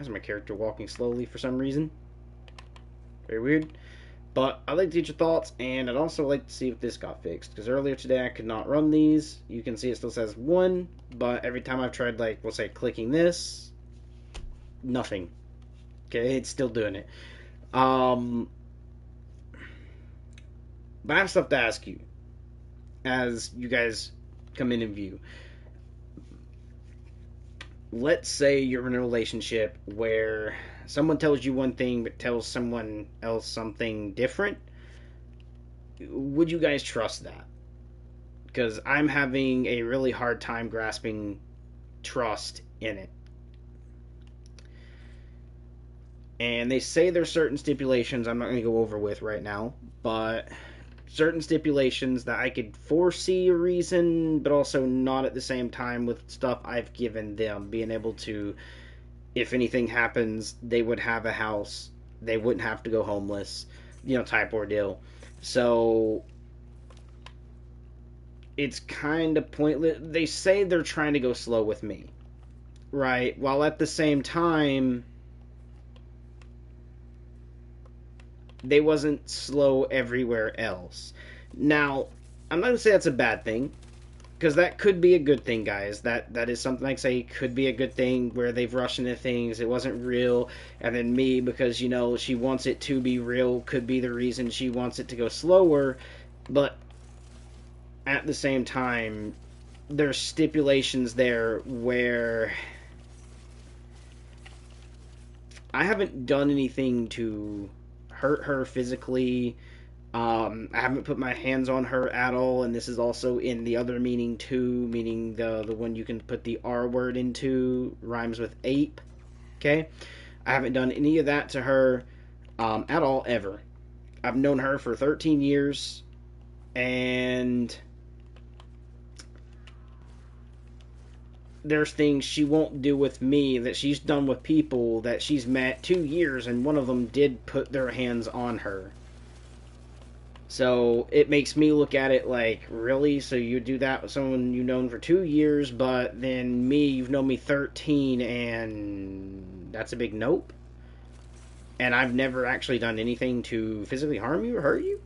Why is my character walking slowly for some reason? Very weird. But I'd like to get your thoughts, and I'd also like to see if this got fixed. Because earlier today I could not run these. You can see it still says 1, but every time I've tried, like, we'll say clicking this, nothing. Okay, it's still doing it. But I have stuff to ask you as you guys come in and view. Let's say you're in a relationship where someone tells you one thing but tells someone else something different. Would you guys trust that? Because I'm having a really hard time grasping trust in it. And they say there's certain stipulations I'm not going to go over with right now, but certain stipulations that I could foresee a reason, but also not at the same time with stuff I've given them. Being able to, if anything happens, they would have a house. They wouldn't have to go homeless, type ordeal. So it's kind of pointless. They say they're trying to go slow with me, right? While at the same time, they wasn't slow everywhere else. Now, I'm not going to say that's a bad thing, because that could be a good thing, guys. That is something I say could be a good thing, where they've rushed into things, it wasn't real, and then me, because, she wants it to be real, could be the reason she wants it to go slower, but at the same time, there's stipulations there where I haven't done anything to hurt her physically. I haven't put my hands on her at all, and this is also in the other meaning too, meaning the one you can put the R word into, rhymes with ape. Okay, I haven't done any of that to her at all, ever. I've known her for 13 years, and there's things she won't do with me that she's done with people that she's met 2 years, and one of them did put their hands on her. So it makes me look at it like, really? So you do that with someone you've known for 2 years, but then me, you've known me 13, and that's a big nope? And I've never actually done anything to physically harm you or hurt you?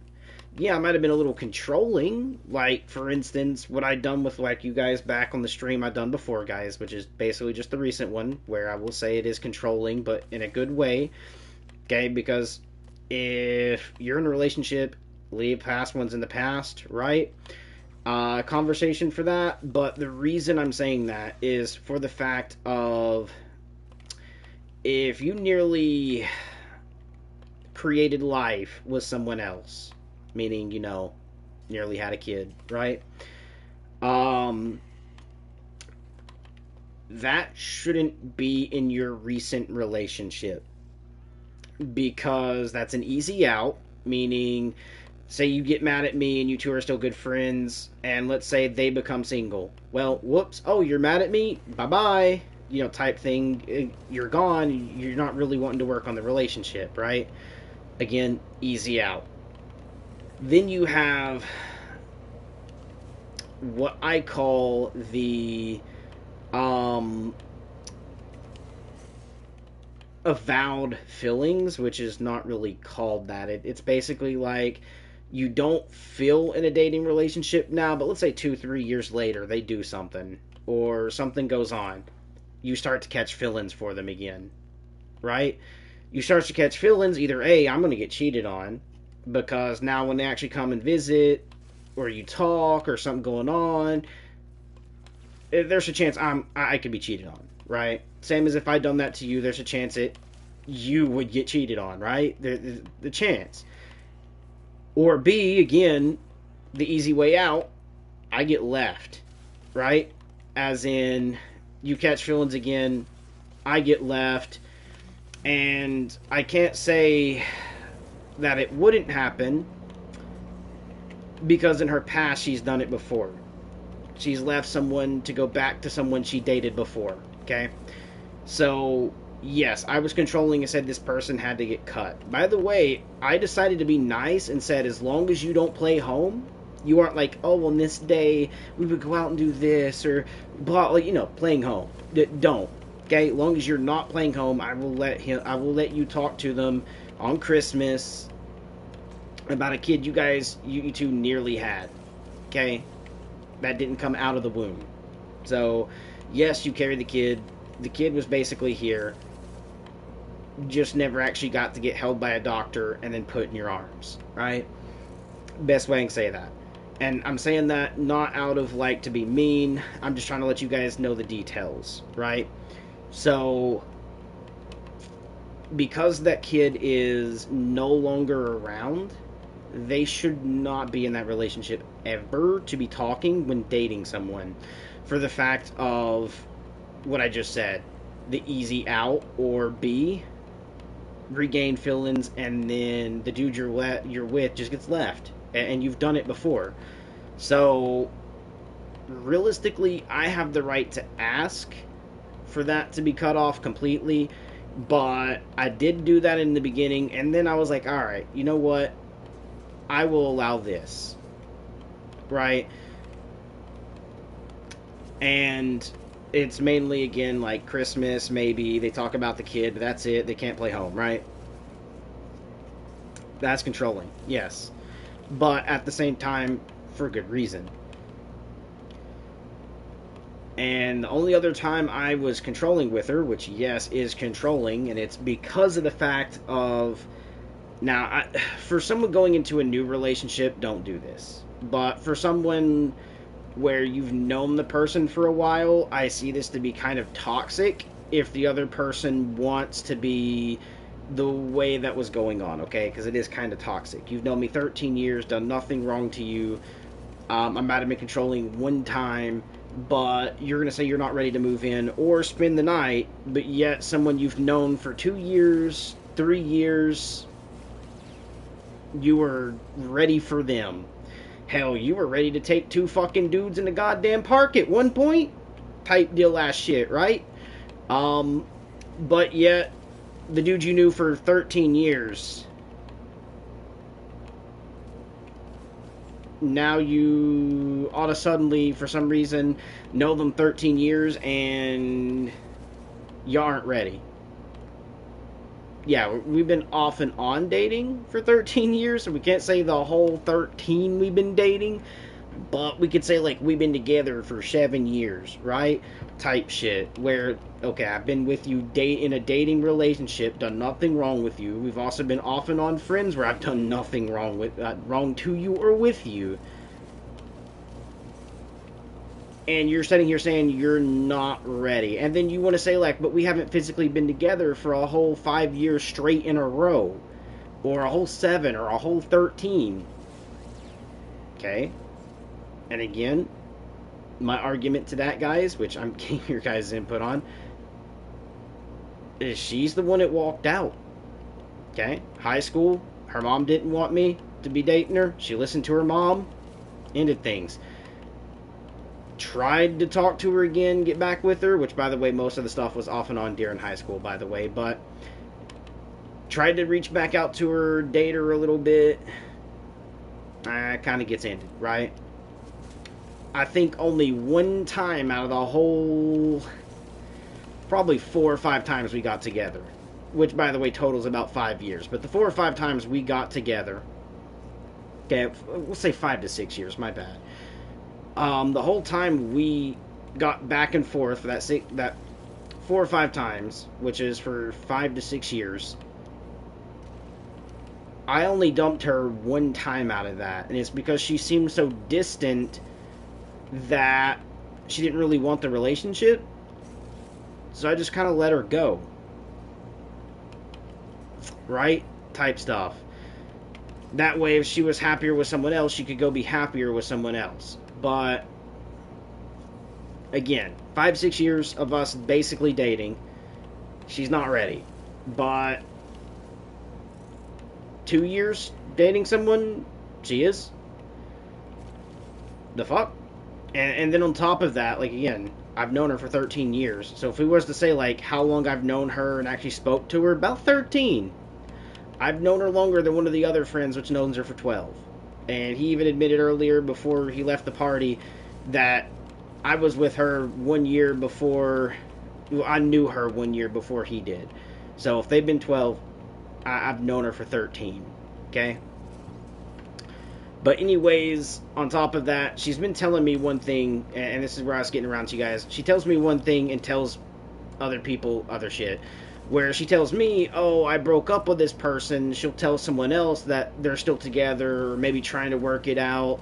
Yeah, I might have been a little controlling. Like, for instance, what I done with, like, you guys back on the stream I've done before, guys, which is basically just the recent one, where I will say it is controlling, but in a good way. Okay, because if you're in a relationship, leave past ones in the past, right? Conversation for that, but the reason I'm saying that is for the fact of, if you nearly created life with someone else, meaning, nearly had a kid, right? That shouldn't be in your recent relationship, because that's an easy out, meaning, say you get mad at me and you two are still good friends, and let's say they become single. Well, whoops, oh, you're mad at me? Bye-bye. Type thing, you're gone, you're not really wanting to work on the relationship, right? Again, easy out. Then you have what I call the avowed fillings, which is not really called that. It's basically like, you don't feel in a dating relationship now, but let's say 2-3 years later they do something, or something goes on. You start to catch feelings for them again, right? You start to catch feelings, either A, I'm going to get cheated on, because now when they actually come and visit, or you talk, or something going on, there's a chance I could be cheated on, right? Same as if I'd done that to you, there's a chance that you would get cheated on, right? The chance. Or B, again, the easy way out, I get left, right? As in, you catch feelings again, I get left, and I can't say that it wouldn't happen, because in her past she's done it before. She's left someone to go back to someone she dated before, okay? So, yes, I was controlling and said this person had to get cut. By the way, I decided to be nice and said, as long as you don't play home, you aren't like, oh, on this day we would go out and do this, or blah, like, playing home. Don't. Okay, as long as you're not playing home, I will let you talk to them on Christmas about a kid you two nearly had. Okay, that didn't come out of the womb. So, yes, you carried the kid. The kid was basically here, just never actually got to get held by a doctor and then put in your arms, right? Best way I can say that. And I'm saying that not out of like to be mean. I'm just trying to let you guys know the details, right? So, because that kid is no longer around, they should not be in that relationship ever to be talking when dating someone, for the fact of what I just said, the easy out, or B, regain feelings, and then the dude you're with just gets left, and you've done it before. So realistically, I have the right to ask for that to be cut off completely, but I did do that in the beginning, and then I was like, all right, you know what? I will allow this, right? And it's mainly, again, like Christmas, maybe they talk about the kid, but that's it. They can't play home, right? That's controlling, yes, but at the same time, for good reason. And the only other time I was controlling with her, which yes is controlling, and it's because of the fact of, now, for someone going into a new relationship, don't do this. But for someone where you've known the person for a while, I see this to be kind of toxic if the other person wants to be the way that was going on, okay? Because it is kind of toxic. You've known me 13 years, done nothing wrong to you. I might have been controlling one time, but you're going to say you're not ready to move in or spend the night, but yet someone you've known for 2 years, 3 years, you were ready for them. Hell, you were ready to take two fucking dudes in the goddamn park at one point? Type deal ass shit, right? But yet, the dude you knew for 13 years, now you ought to suddenly, for some reason, know them 13 years and you aren't ready. Yeah, we've been off and on dating for 13 years, so we can't say the whole 13 we've been dating, but we could say, like, we've been together for 7 years, right? Type shit. Where, okay, I've been with you in a dating relationship, done nothing wrong with you. We've also been off and on friends where I've done nothing wrong to you or with you. And you're sitting here saying you're not ready. And then you want to say, like, but we haven't physically been together for a whole 5 years straight in a row. Or a whole 7, or a whole 13. Okay? And again, my argument to that, guys, which I'm getting your guys' input on, is she's the one that walked out. Okay? High school, her mom didn't want me to be dating her. She listened to her mom, ended things. Tried to talk to her again, get back with her, which, by the way, most of the stuff was off and on during high school, by the way, but tried to reach back out to her, date her a little bit. Kind of gets ended, right? I think only one time out of the whole, probably 4 or 5 times we got together, which, by the way, totals about 5 years, but the 4 or 5 times we got together, okay, we'll say 5 to 6 years, my bad. The whole time we got back and forth for that 4 or 5 times, which is for 5 to 6 years. I only dumped her one time out of that, and it's because she seemed so distant that she didn't really want the relationship. So I just kind of let her go. Right? Type stuff. That way, if she was happier with someone else, she could go be happier with someone else. But again, 5, 6 years of us basically dating. She's not ready. But 2 years dating someone, she is. The fuck? And then on top of that, like, again, I've known her for 13 years. So if we was to say, like, how long I've known her and actually spoke to her, about 13. I've known her longer than one of the other friends, which knows her for 12. And he even admitted earlier, before he left the party, that I was with her 1 year before Well, I knew her 1 year before he did. So if they've been 12, I've known her for 13. Okay? But anyways, on top of that, she's been telling me one thing, and this is where I was getting around to you guys. She tells me one thing and tells other people other shit. Where she tells me, oh, I broke up with this person. She'll tell someone else that they're still together or maybe trying to work it out.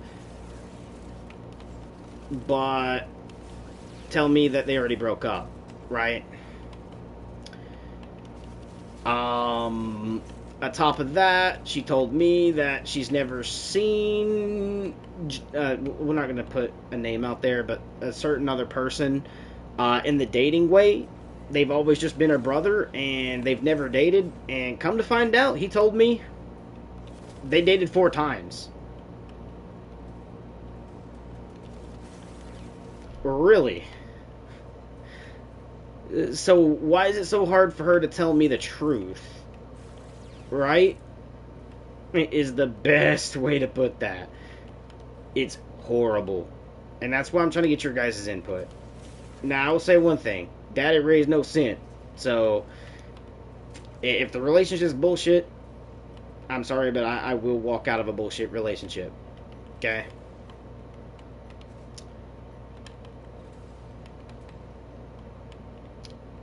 But tell me that they already broke up, right? On top of that, she told me that she's never seen. We're not going to put a name out there, but a certain other person in the dating way. They've always just been her brother, and they've never dated. And come to find out, he told me they dated 4 times. Really? So why is it so hard for her to tell me the truth? Right? Is the best way to put that. It's horrible. And that's why I'm trying to get your guys' input. Now, I will say one thing. Daddy raised no sin. So, if the relationship is bullshit, I'm sorry, but I will walk out of a bullshit relationship. Okay?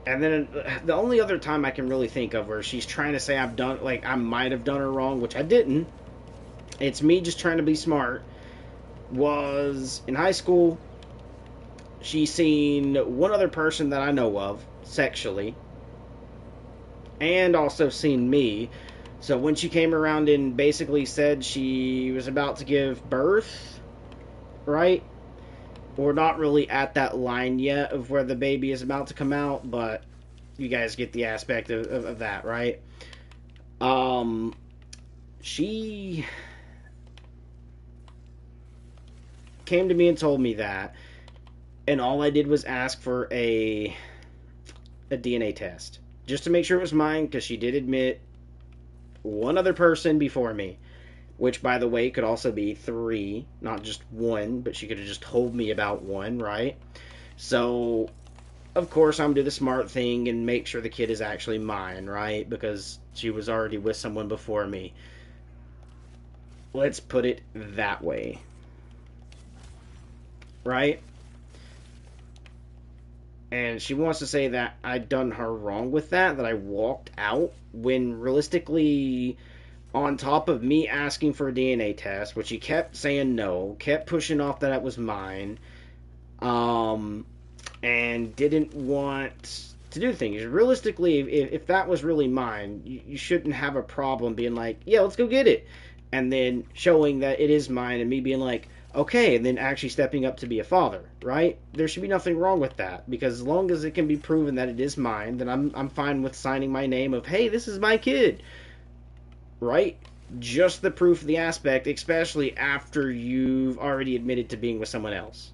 And then the only other time I can really think of where she's trying to say I've done, like, I might have done her wrong, which I didn't. It's me just trying to be smart. Was in high school. She's seen one other person that I know of sexually, and also seen me. So when she came around and basically said she was about to give birth, right? We're not really at that line yet of where the baby is about to come out, but you guys get the aspect of that, right? She came to me and told me that, and all I did was ask for a DNA test just to make sure it was mine, because she did admit one other person before me, which, by the way, could also be 3, not just 1, but she could have just told me about 1, right? So, of course, I'm going to do the smart thing and make sure the kid is actually mine, right? Because she was already with someone before me. Let's put it that way. Right? And she wants to say that I done her wrong with that I walked out, when realistically, on top of me asking for a DNA test, which she kept saying no, kept pushing off that it was mine, and didn't want to do things. Realistically, if that was really mine, you shouldn't have a problem being like, yeah, let's go get it. And then showing that it is mine, and me being like, okay, and then actually stepping up to be a father, right? There should be nothing wrong with that, because as long as it can be proven that it is mine, then I'm fine with signing my name of, hey, this is my kid, right? Just the proof of the aspect, especially after you've already admitted to being with someone else.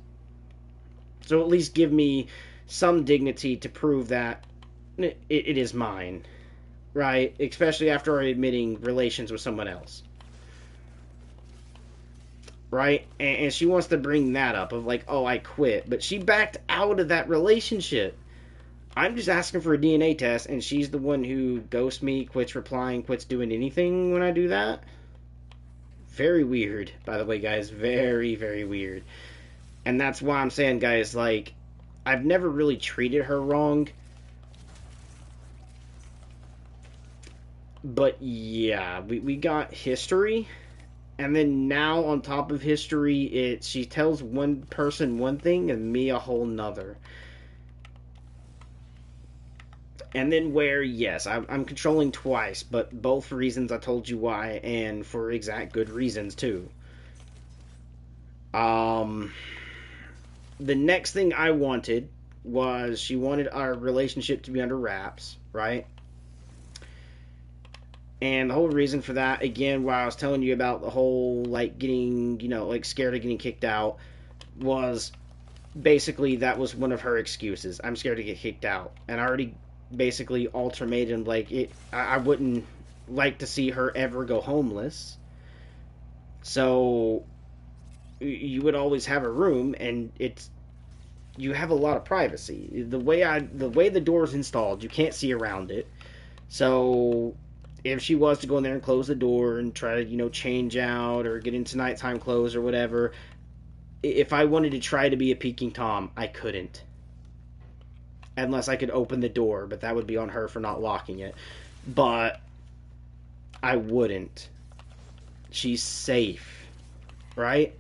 So at least give me some dignity to prove that it is mine, right? Especially after already admitting relations with someone else. Right? And she wants to bring that up of like, oh, I quit. But she backed out of that relationship. I'm just asking for a DNA test, and she's the one who ghosts me, quits replying, quits doing anything when I do that. Very weird, by the way, guys. Very, very weird. And that's why I'm saying, guys, like, I've never really treated her wrong. But yeah, we got history. And then now, on top of history, she tells one person one thing and me a whole nother. And then where, yes, I'm controlling twice, but both reasons I told you why, and for exact good reasons, too. The next thing I wanted was she wanted our relationship to be under wraps, right? And the whole reason for that, again, while I was telling you about the whole, like, getting, like, scared of getting kicked out, was basically that was one of her excuses. I'm scared to get kicked out. And I already basically ultimated, like, I wouldn't like to see her ever go homeless. So, you would always have a room, and it's you have a lot of privacy. The way the door is installed, you can't see around it. So if she was to go in there and close the door and try to, change out or get into nighttime clothes or whatever, if I wanted to try to be a peeking Tom, I couldn't. Unless I could open the door, but that would be on her for not locking it. But I wouldn't. She's safe, right?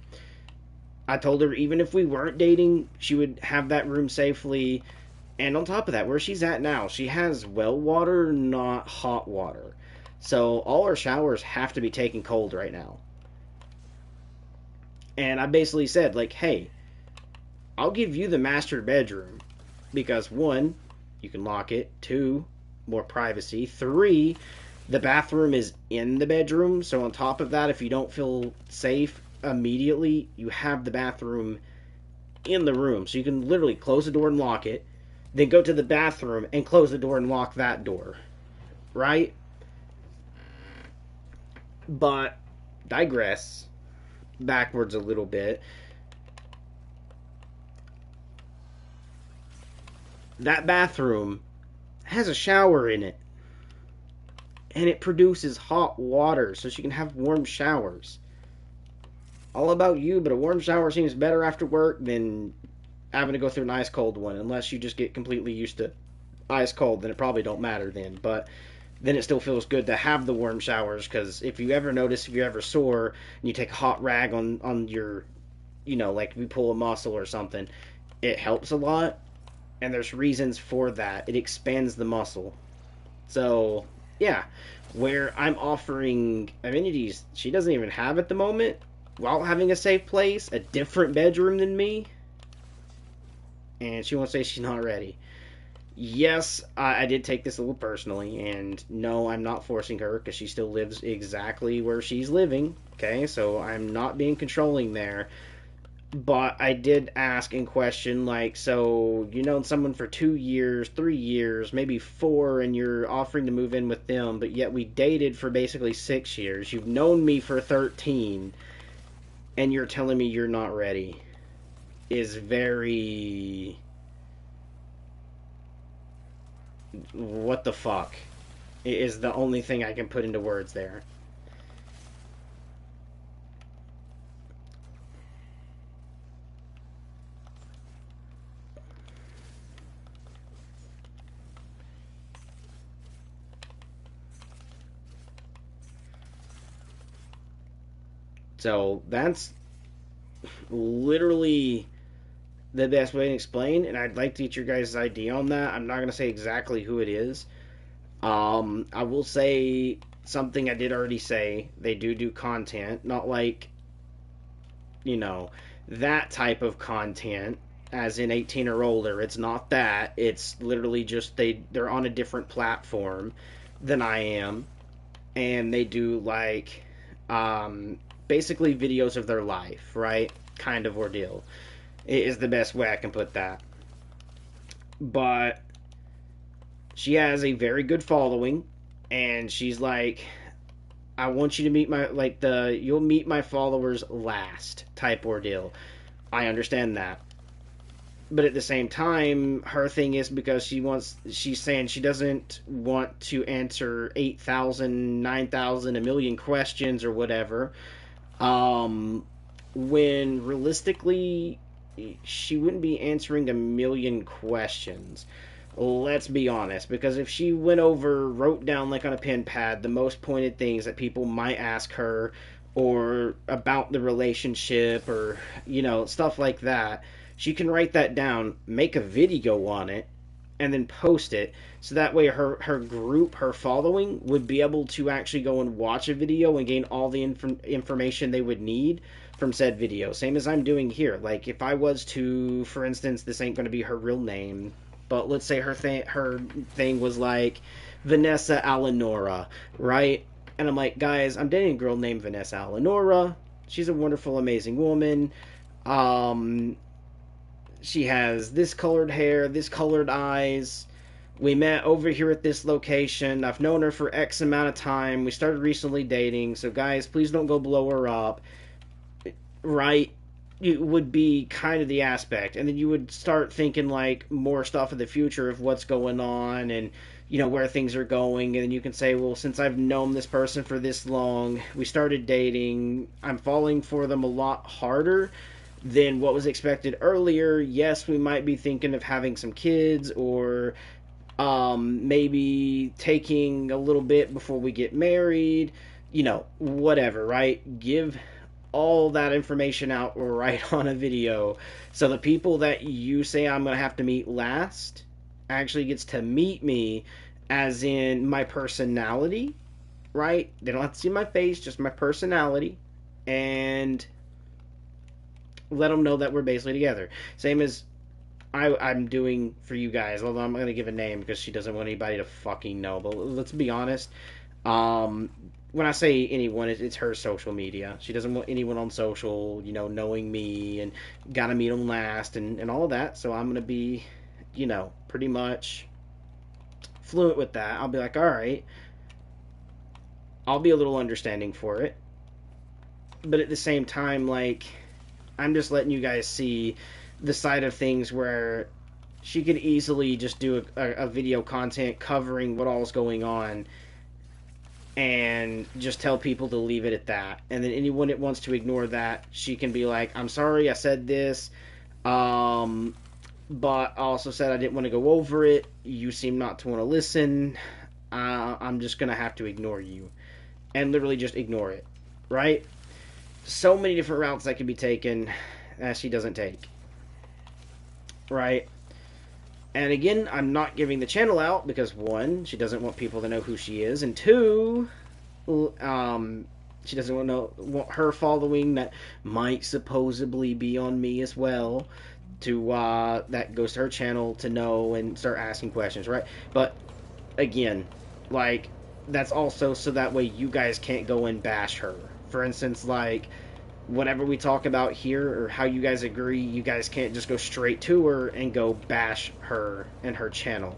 I told her even if we weren't dating, she would have that room safely. And on top of that, where she's at now, she has well water, not hot water. So all her showers have to be taken cold right now. And I basically said, like, hey, I'll give you the master bedroom. Because, one, you can lock it. Two, more privacy. Three, the bathroom is in the bedroom. So on top of that, if you don't feel safe immediately, you have the bathroom in the room. So you can literally close the door and lock it. Then go to the bathroom and close the door and lock that door. Right? But, digress backwards a little bit. That bathroom has a shower in it. And it produces hot water so she can have warm showers. All about you, but a warm shower seems better after work than having to go through an ice cold one. Unless you just get completely used to ice cold, then it probably don't matter then. But then it still feels good to have the warm showers, because if you ever notice, if you're ever sore, and you take a hot rag on your, like we pull a muscle or something, it helps a lot. And there's reasons for that. It expands the muscle. So, yeah, where I'm offering amenities she doesn't even have at the moment, while having a safe place, a different bedroom than me, and she won't say she's not ready. Yes, I did take this a little personally, and no, I'm not forcing her, because she still lives exactly where she's living, okay? So I'm not being controlling there. But I did ask and question, like, so you known someone for 2 years, 3 years, maybe 4, and you're offering to move in with them, but yet we dated for basically 6 years. You've known me for 13, and you're telling me you're not ready. Is very... What the fuck? Is the only thing I can put into words there. So that's literally the best way to explain, and I'd like to get your guys' idea on that. I'm not going to say exactly who it is. I will say something I did already say. They do content, not like, that type of content, as in 18 or older. It's not that. It's literally just they're on a different platform than I am, and they do like basically videos of their life, right? Kind of ordeal. It is the best way I can put that. But she has a very good following, and she's like, I want you to meet you'll meet my followers last type ordeal. I understand that. But at the same time, her thing is, because she's saying she doesn't want to answer 8,000, 9,000, a million questions or whatever. When realistically, she wouldn't be answering a million questions. Let's be honest, because if she wrote down like on a pen pad the most pointed things that people might ask her, or about the relationship, or stuff like that, she can write that down, make a video on it, and then post it, so that way her group, her following, would be able to actually go and watch a video and gain all the information they would need from said video. Same as I'm doing here. Like, if I was to, for instance, this ain't going to be her real name, but let's say her thing was like Vanessa Alenora, right? And I'm like, guys, I'm dating a girl named Vanessa Alenora. She's a wonderful, amazing woman. She has this colored hair, this colored eyes. We met over here at this location. I've known her for X amount of time. We started recently dating. So, guys, please don't go blow her up. Right? it would be kind of the aspect, and then you would start thinking like more stuff in the future of what's going on and where things are going, and then you can say, well, since I've known this person for this long, we started dating, I'm falling for them a lot harder than what was expected earlier. Yes, we might be thinking of having some kids, or maybe taking a little bit before we get married, whatever, right? Give all that information out right on a video, so the people that you say I'm going to have to meet last actually gets to meet me as in my personality, right? They don't have to see my face, just my personality, and let them know that we're basically together. Same as I'm doing for you guys, although I'm going to give a name because she doesn't want anybody to fucking know. But let's be honest. When I say anyone, it's her social media. She doesn't want anyone on social, knowing me and gotta meet them last and all that. So I'm going to be, pretty much fluent with that. I'll be like, all right, I'll be a little understanding for it. But at the same time, like, I'm just letting you guys see the side of things where she could easily just do a video content covering what all's going on and just tell people to leave it at that. And then anyone that wants to ignore that, she can be like, I'm sorry I said this, but I also said I didn't want to go over it. You seem not to want to listen. I'm just going to have to ignore you. And literally just ignore it, right? So many different routes that could be taken that she doesn't take. Right? And again, I'm not giving the channel out because, one, she doesn't want people to know who she is, and two, she doesn't want her following that might supposedly be on me as well to that goes to her channel to know and start asking questions, right? But again, like, that's also so that way you guys can't go and bash her. For instance, like, whatever we talk about here or how you guys agree, you guys can't just go straight to her and go bash her and her channel,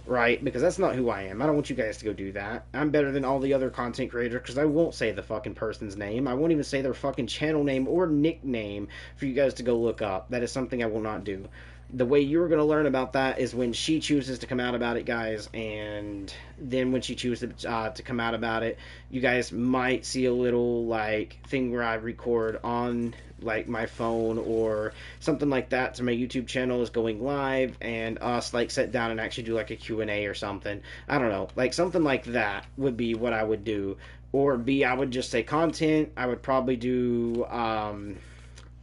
right? Because that's not who I am. I don't want you guys to go do that. I'm better than all the other content creators because I won't say the fucking person's name. I won't even say their fucking channel name or nickname for you guys to go look up. That is something I will not do. The way you're going to learn about that is when she chooses to come out about it, guys, and then when she chooses to come out about it, you guys might see a little, like, thing where I record on, like, my phone or something like that, so my YouTube channel is going live, and us, like, sit down and actually do, like, a Q&A or something. I don't know. Like, something like that would be what I would do. Or B, I would just say content. I would probably do,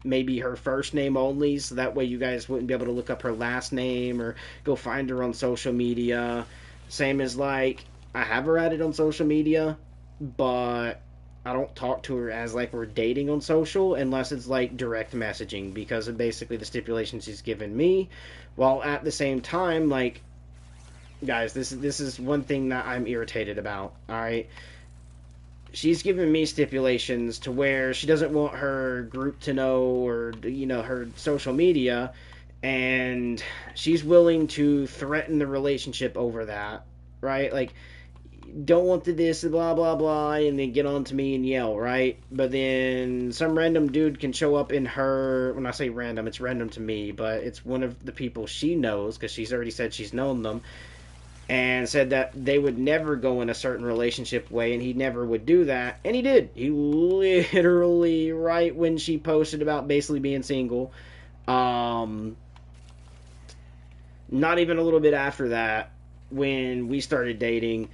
maybe her first name only, so that way you guys wouldn't be able to look up her last name or go find her on social media. Same as, like, I have her added on social media, but I don't talk to her as like we're dating on social unless it's like direct messaging because of basically the stipulations she's given me. While at the same time, like, guys, this is one thing that I'm irritated about. All right, she's given me stipulations to where she doesn't want her group to know or her social media, and she's willing to threaten the relationship over that, right? Like, don't want to this blah blah blah, and then get on to me and yell, right? But then some random dude can show up in her, when I say random, it's random to me, but it's one of the people she knows because she's already said she's known them, and said that they would never go in a certain relationship way, and he never would do that, and he did. He literally, right when she posted about basically being single, not even a little bit after that, when we started dating,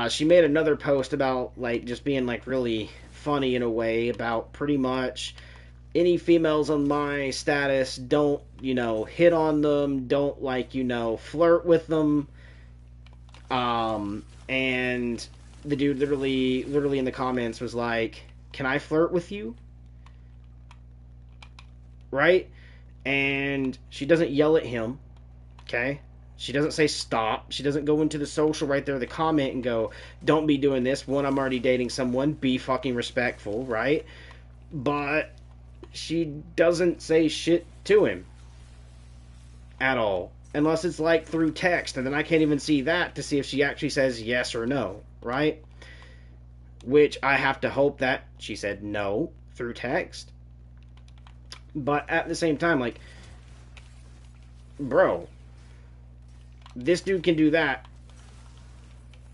she made another post about, like, just being, like, really funny in a way about pretty much any females on my status, don't, hit on them, don't, like, flirt with them. And the dude literally in the comments was like, "Can I flirt with you?" Right? And she doesn't yell at him, okay? She doesn't say stop. She doesn't go into the social right there, the comment, and go, "Don't be doing this. One, I'm already dating someone. Be fucking respectful," right? But she doesn't say shit to him at all. Unless it's like through text, and then I can't even see that to see if she actually says yes or no, right? Which I have to hope that she said no through text. But at the same time, like, bro, this dude can do that.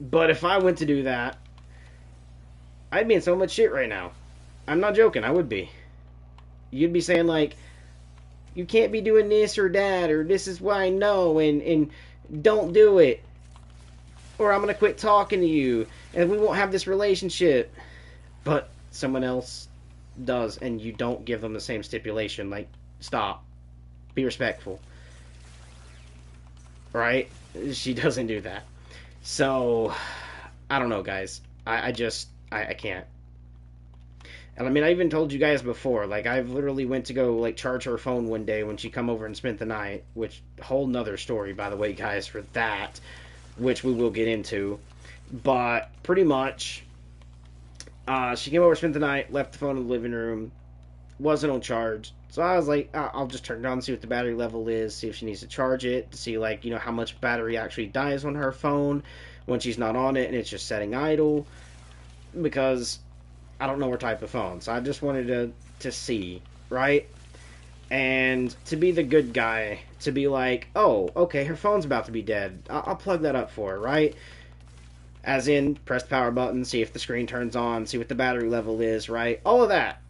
But if I went to do that, I'd be in so much shit right now. I'm not joking, I would be. You'd be saying, like, you can't be doing this or that, or this is what I know, and don't do it. Or I'm going to quit talking to you, and we won't have this relationship. But someone else does, and you don't give them the same stipulation. Like, stop. Be respectful. Right? She doesn't do that. So, I don't know, guys. I can't. And I mean, I even told you guys before, like, I've literally went to go, like, charge her phone one day when she come over and spent the night, which, whole nother story, by the way, guys, for that, which we will get into. But, pretty much, she came over, spent the night, left the phone in the living room, wasn't on charge. So I was like, I'll just turn it on, see what the battery level is, see if she needs to charge it, to see, like, you know, how much battery actually dies on her phone when she's not on it and it's just setting idle, because I don't know her type of phone. So I just wanted to see, right? And to be the good guy, to be like, oh, okay, her phone's about to be dead. I'll plug that up for her, right? As in, press the power button, see if the screen turns on, see what the battery level is, right? All of that.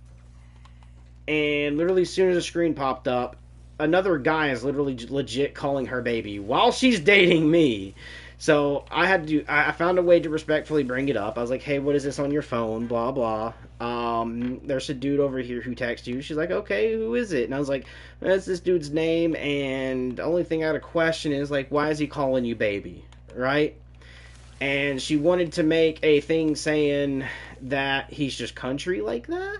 And literally, as soon as the screen popped up, another guy is literally legit calling her baby while she's dating me. So I found a way to respectfully bring it up. I was like, hey, what is this on your phone? Blah, blah. There's a dude over here who texted you. She's like, okay, who is it? And I was like, that's this dude's name, and the only thing I had a question is, like, why is he calling you baby? Right? And she wanted to make a thing saying that he's just country like that.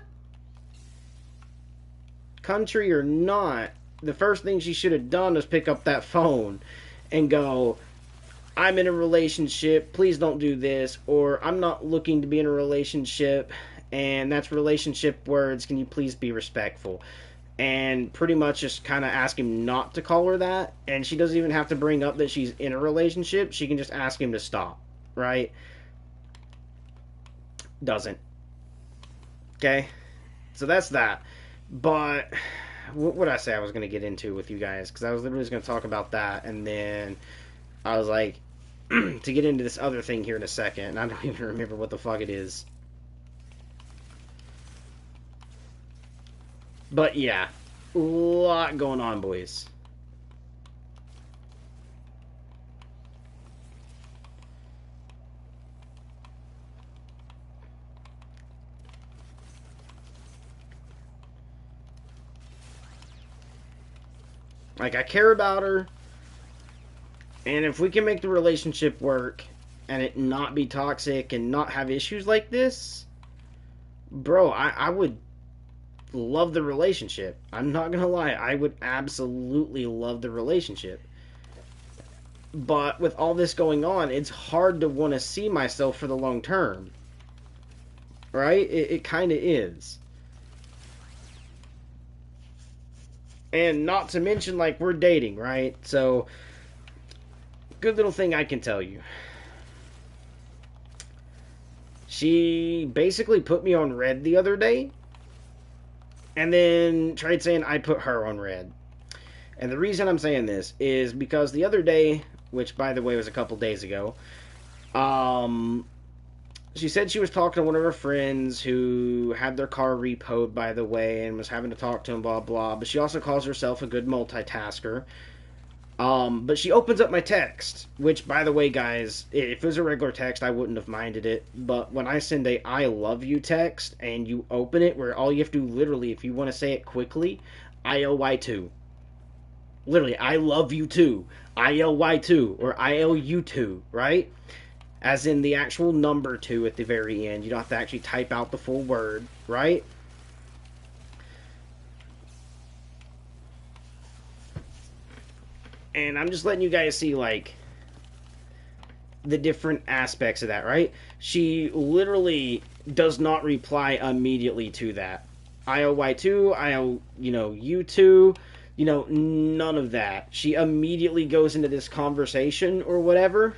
Country or not, the first thing she should have done was pick up that phone and go, I'm in a relationship, please don't do this, or I'm not looking to be in a relationship, and that's relationship words, can you please be respectful? And pretty much just kind of ask him not to call her that, and she doesn't even have to bring up that she's in a relationship, she can just ask him to stop, right? Doesn't. Okay? So that's that. But what would I say I was going to get into with you guys? Because I was literally just going to talk about that, and then I was like, to get into this other thing here in a second, and I don't even remember what the fuck it is. But yeah, a lot going on, boys. Like, I care about her, and if we can make the relationship work and it not be toxic and not have issues like this, bro, I would love the relationship. I'm not gonna lie, I would absolutely love the relationship. But with all this going on, it's hard to want to see myself for the long term. Right? It kind of is. And not to mention, like, we're dating, right? So, good little thing I can tell you. She basically put me on red the other day, and then tried saying I put her on red. And the reason I'm saying this is because the other day, which, by the way, was a couple days ago, she said she was talking to one of her friends who had their car repoed, by the way, and was having to talk to him, blah, blah. But she also calls herself a good multitasker. But she opens up my text, which, by the way, guys, if it was a regular text, I wouldn't have minded it. But when I send a I love you text, and you open it, where all you have to do, literally, if you want to say it quickly, ILY2. Literally, I love you too. ILY2, or ILU2, right? As in the actual number 2 at the very end. You don't have to actually type out the full word, right? And I'm just letting you guys see, like, the different aspects of that, right? She literally does not reply immediately to that. IOY2, U2, none of that. She immediately goes into this conversation or whatever,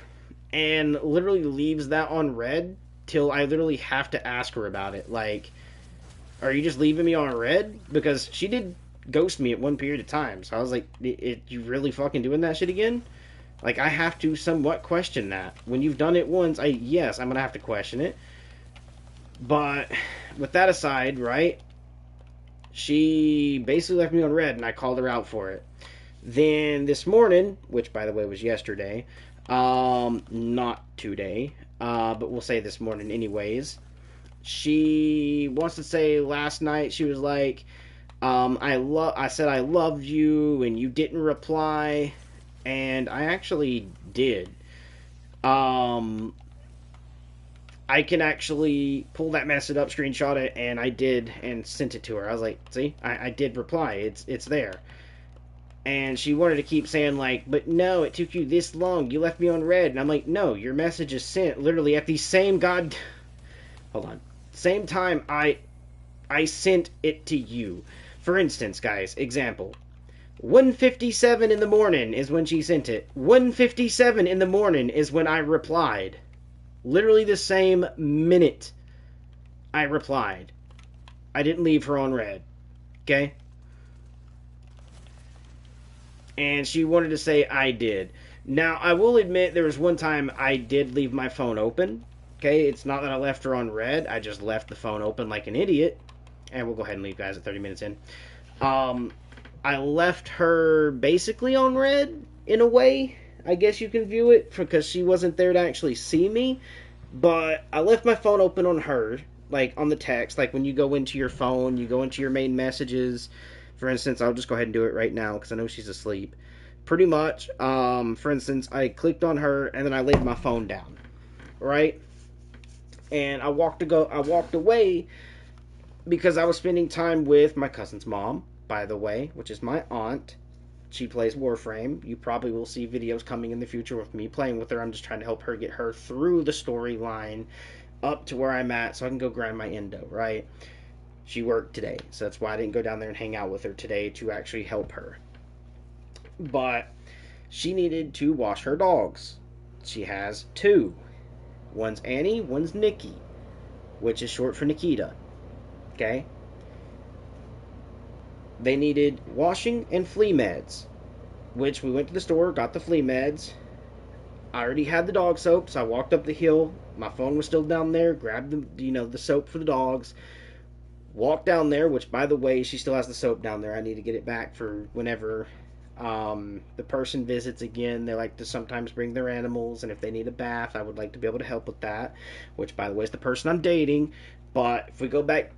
and literally leaves that on red till I literally have to ask her about it. Like, are you just leaving me on red? Because she did ghost me at one period of time. So I was like, you really fucking doing that shit again? Like, I have to somewhat question that. When you've done it once, yes, I'm gonna have to question it. But with that aside, right? She basically left me on red, and I called her out for it. Then this morning, which by the way was yesterday, not today, but we'll say this morning anyways. She wants to say last night she was like, I said I loved you and you didn't reply, and I actually did. Um, I can actually pull that message up, screenshot it, and I did, and sent it to her. I was like, see, I did reply. It's there. And she wanted to keep saying like, but no, it took you this long. You left me on red. And I'm like, no, your message is sent literally at the same hold on, same time I sent it to you. For instance, guys, example. 1:57 in the morning is when she sent it. 1:57 in the morning is when I replied. Literally the same minute I replied. I didn't leave her on red. Okay? And she wanted to say I did. Now, I will admit there was one time I did leave my phone open. Okay? It's not that I left her on red. I just left the phone open like an idiot. And we'll go ahead and leave, guys, at 30 minutes in. I left her basically on red, in a way. I guess you can view it, because she wasn't there to actually see me. But I left my phone open on her, like on the text. Like when you go into your phone, you go into your main messages. For instance, I'll just go ahead and do it right now because I know she's asleep. Pretty much, for instance, I clicked on her and then I laid my phone down, right? And I walked away because I was spending time with my cousin's mom, by the way, which is my aunt. She plays Warframe. You probably will see videos coming in the future with me playing with her. I'm just trying to help her get her through the storyline up to where I'm at so I can go grind my endo, right? She worked today, so that's why I didn't go down there and hang out with her today to actually help her. But she needed to wash her dogs. She has two. One's Annie, one's Nikki, which is short for Nikita. Okay? They needed washing and flea meds, which we went to the store, got the flea meds. I already had the dog soap, so I walked up the hill. My phone was still down there, grabbed the soap for the dogs. Walked down there, which by the way, she still has the soap down there. I need to get it back for whenever the person visits again. They like to sometimes bring their animals, and if they need a bath, I would like to be able to help with that, which by the way is the person I'm dating. But if we go back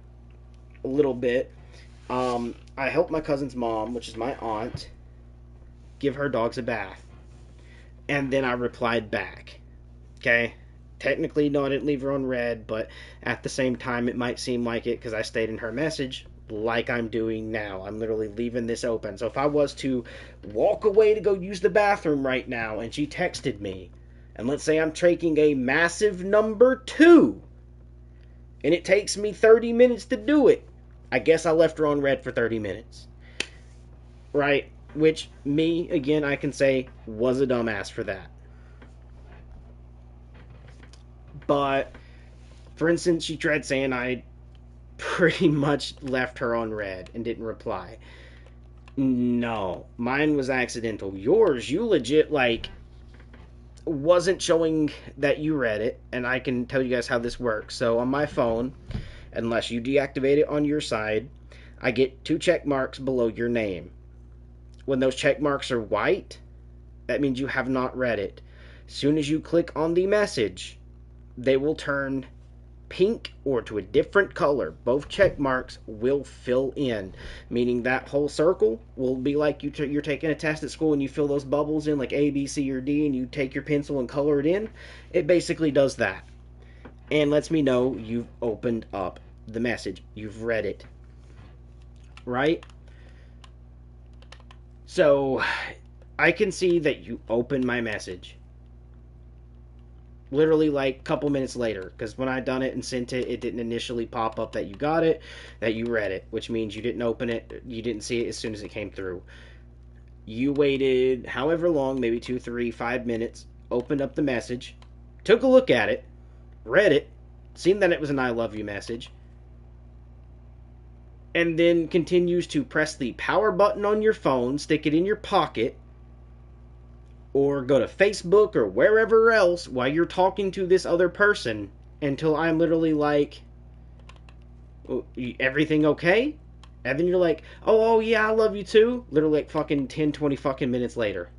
a little bit, I helped my cousin's mom, which is my aunt, give her dogs a bath. And then I replied back. Okay? Technically, no, I didn't leave her on red, but at the same time, it might seem like it because I stayed in her message like I'm doing now. I'm literally leaving this open. So if I was to walk away to go use the bathroom right now and she texted me, and let's say I'm taking a massive number 2, and it takes me 30 minutes to do it, I guess I left her on red for 30 minutes. Right? Which, me, again, I can say, was a dumbass for that. But, for instance, she tried saying I pretty much left her on red and didn't reply. No, mine was accidental. Yours, you legit, wasn't showing that you read it, and I can tell you guys how this works. So, on my phone, unless you deactivate it on your side, I get 2 check marks below your name. When those check marks are white, that means you have not read it. As soon as you click on the message, they will turn pink or to a different color. Both check marks will fill in, meaning that whole circle will be like you're taking a test at school and you fill those bubbles in like A, B, C, or D, and you take your pencil and color it in. It basically does that and lets me know you've opened up the message. You've read it. Right? So, I can see that you opened my message. Literally like a couple minutes later, because when I done it and sent it, it didn't initially pop up that you got it, that you read it, which means you didn't open it, you didn't see it as soon as it came through. You waited however long, maybe 2, 3, 5 minutes, opened up the message, took a look at it, read it, seen that it was an I love you message, and then continues to press the power button on your phone, stick it in your pocket, or go to Facebook or wherever else while you're talking to this other person until I'm literally like, everything okay? And then you're like, oh yeah, I love you too. Literally like fucking 10, 20 fucking minutes later.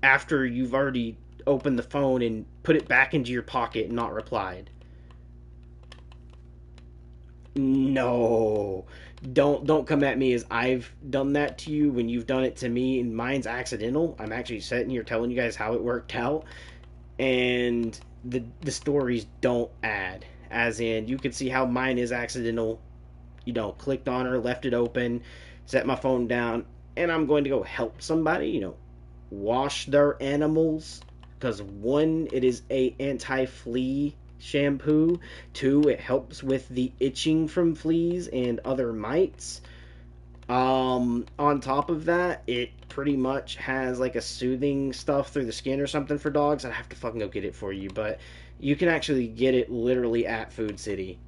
After you've already opened the phone and put it back into your pocket and not replied. No. Don't come at me as I've done that to you when you've done it to me and mine's accidental. I'm actually sitting here telling you guys how it worked out. And the stories don't add. As in, you can see how mine is accidental. Clicked on her, left it open, set my phone down, and I'm going to go help somebody, wash their animals. Because one, it is a anti-flea shampoo. Two, it helps with the itching from fleas and other mites. On top of that, it pretty much has like a soothing stuff through the skin or something for dogs. I'd have to fucking go get it for you, but you can actually get it literally at Food City.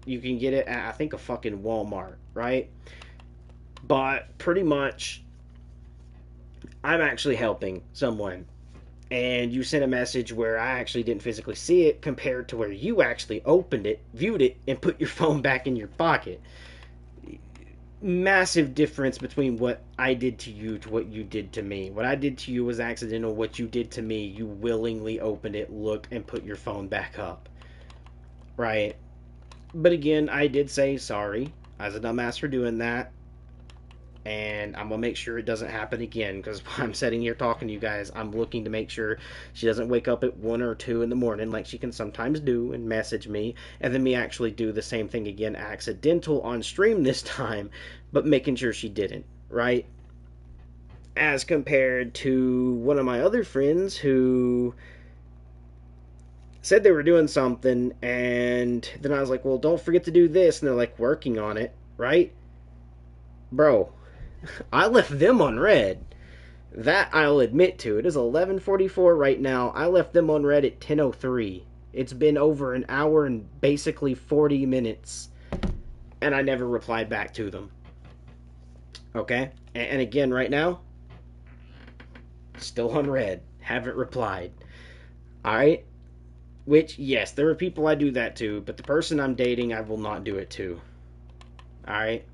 You can get it at, I think, a fucking Walmart, right? But pretty much, I'm actually helping someone. And you sent a message where I actually didn't physically see it compared to where you actually opened it, viewed it, and put your phone back in your pocket. Massive difference between what I did to you to what you did to me. What I did to you was accidental. What you did to me, you willingly opened it, looked, and put your phone back up. Right? But again, I did say sorry. I was a dumbass for doing that. And I'm going to make sure it doesn't happen again. Because while I'm sitting here talking to you guys, I'm looking to make sure she doesn't wake up at 1 or 2 in the morning like she can sometimes do and message me. And then me actually do the same thing again, accidental on stream this time. But making sure she didn't, right? As compared to one of my other friends who said they were doing something. And then I was like, well, don't forget to do this. And they're like, working on it, right? Bro, I left them on red. That I'll admit to. It is 11:44 right now. I left them on red at 10:03. It's been over an hour and basically 40 minutes. And I never replied back to them. Okay? And again, right now, still on red. Haven't replied. Alright? Which, yes, there are people I do that to. But the person I'm dating, I will not do it to. Alright?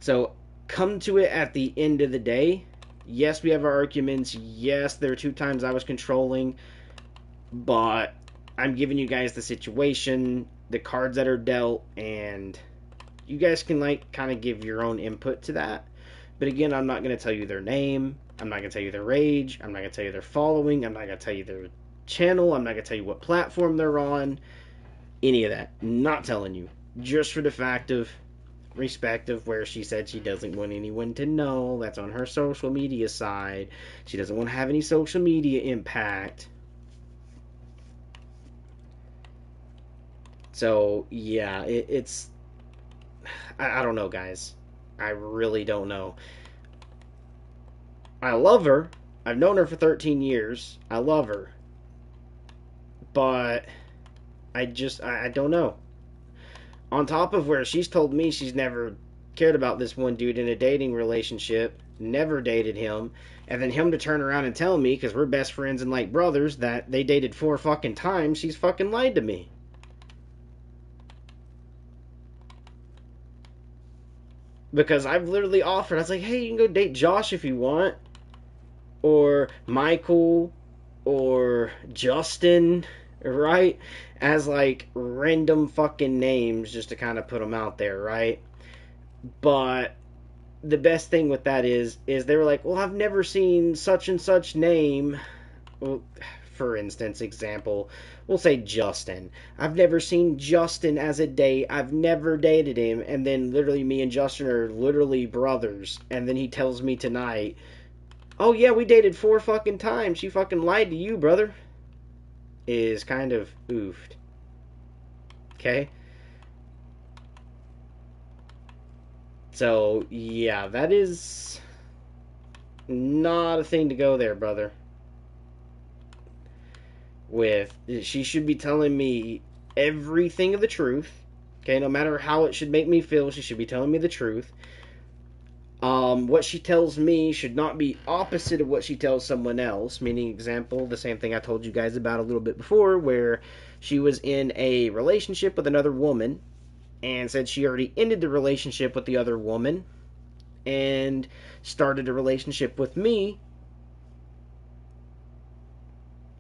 So, come to it at the end of the day. Yes, we have our arguments. Yes, there are 2 times I was controlling. But I'm giving you guys the situation, the cards that are dealt, and you guys can, kind of give your own input to that. But again, I'm not going to tell you their name. I'm not going to tell you their age. I'm not going to tell you their following. I'm not going to tell you their channel. I'm not going to tell you what platform they're on. Any of that. Not telling you. Just for the fact of respect of where she said she doesn't want anyone to know. That's on her social media side. She doesn't want to have any social media impact. So, yeah, it's... I don't know, guys. I really don't know. I love her. I've known her for 13 years. I love her. But I don't know. On top of where she's told me she's never cared about this one dude in a dating relationship, never dated him, and then him to turn around and tell me, because we're best friends and like brothers, that they dated 4 fucking times, she's fucking lied to me. Because I've literally offered, I was like, hey, you can go date Josh if you want, or Michael, or Justin, right? As like random fucking names just to kind of put them out there, right? But the best thing with that is they were like, well, I've never seen such and such name. Well, for instance, example, we'll say Justin. I've never seen Justin as a date. I've never dated him. And then literally me and Justin are literally brothers. And then he tells me tonight, oh yeah, we dated 4 fucking times. She fucking lied to you, brother. Is kind of oofed. Okay? So, yeah, that is not a thing to go there, brother. With, she should be telling me everything of the truth. Okay, no matter how it should make me feel, she should be telling me the truth. What she tells me should not be opposite of what she tells someone else. Meaning, example, the same thing I told you guys about a little bit before, where she was in a relationship with another woman and said she already ended the relationship with the other woman and started a relationship with me,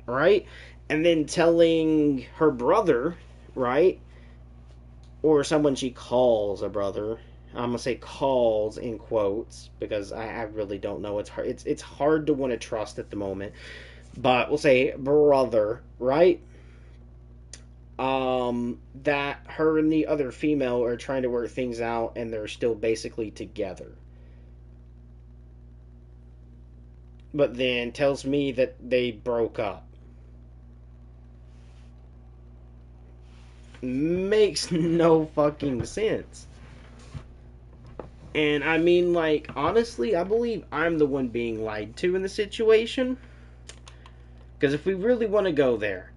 right? And then telling her brother, right? Or someone she calls a brother. I'm gonna say calls in quotes because I really don't know. It's hard. It's hard to want to trust at the moment. But we'll say brother, right? That her and the other female are trying to work things out and they're still basically together. But then tells me that they broke up. Makes no fucking sense. And I mean, like, honestly, I believe I'm the one being lied to in the situation. Because if we really want to go there,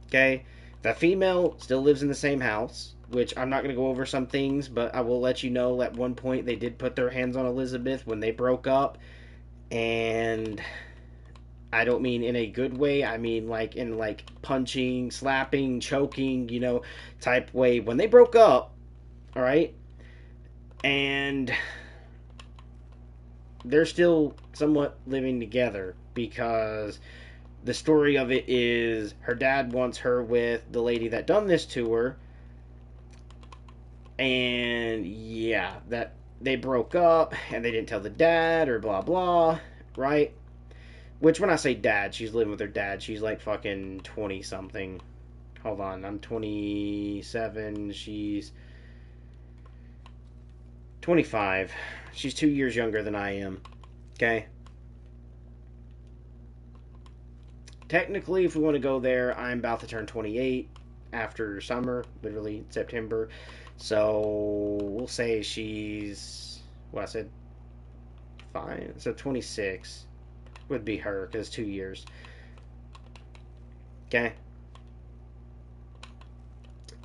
okay, the female still lives in the same house, which I'm not going to go over some things, but I will let you know at one point they did put their hands on Elizabeth when they broke up. And I don't mean in a good way. I mean like in like punching, slapping, choking, type way when they broke up. All right, and they're still somewhat living together because the story of it is her dad wants her with the lady that done this to her, and yeah, that they broke up and they didn't tell the dad or blah blah, right? Which, when I say dad, she's living with her dad. She's like fucking 20 something. Hold on, I'm 27. She's 25. She's 2 years younger than I am. Okay? Technically, if we want to go there, I'm about to turn 28 after summer, literally September. So we'll say she's, what I said, fine. So 26 would be her because 2 years. Okay?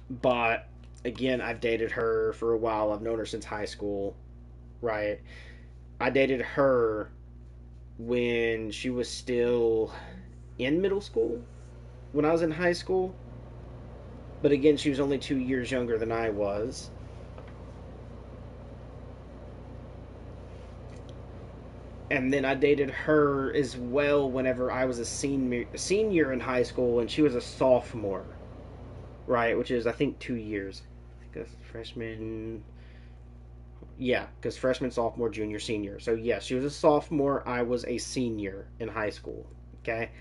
But again, I've dated her for a while. I've known her since high school, right? I dated her when she was still in middle school, when I was in high school. But again, she was only 2 years younger than I was. And then I dated her as well whenever I was a senior in high school, and she was a sophomore, right? Which is, I think, 2 years. Because freshman, yeah, because freshman, sophomore, junior, senior. So yes, she was a sophomore. I was a senior in high school. Okay.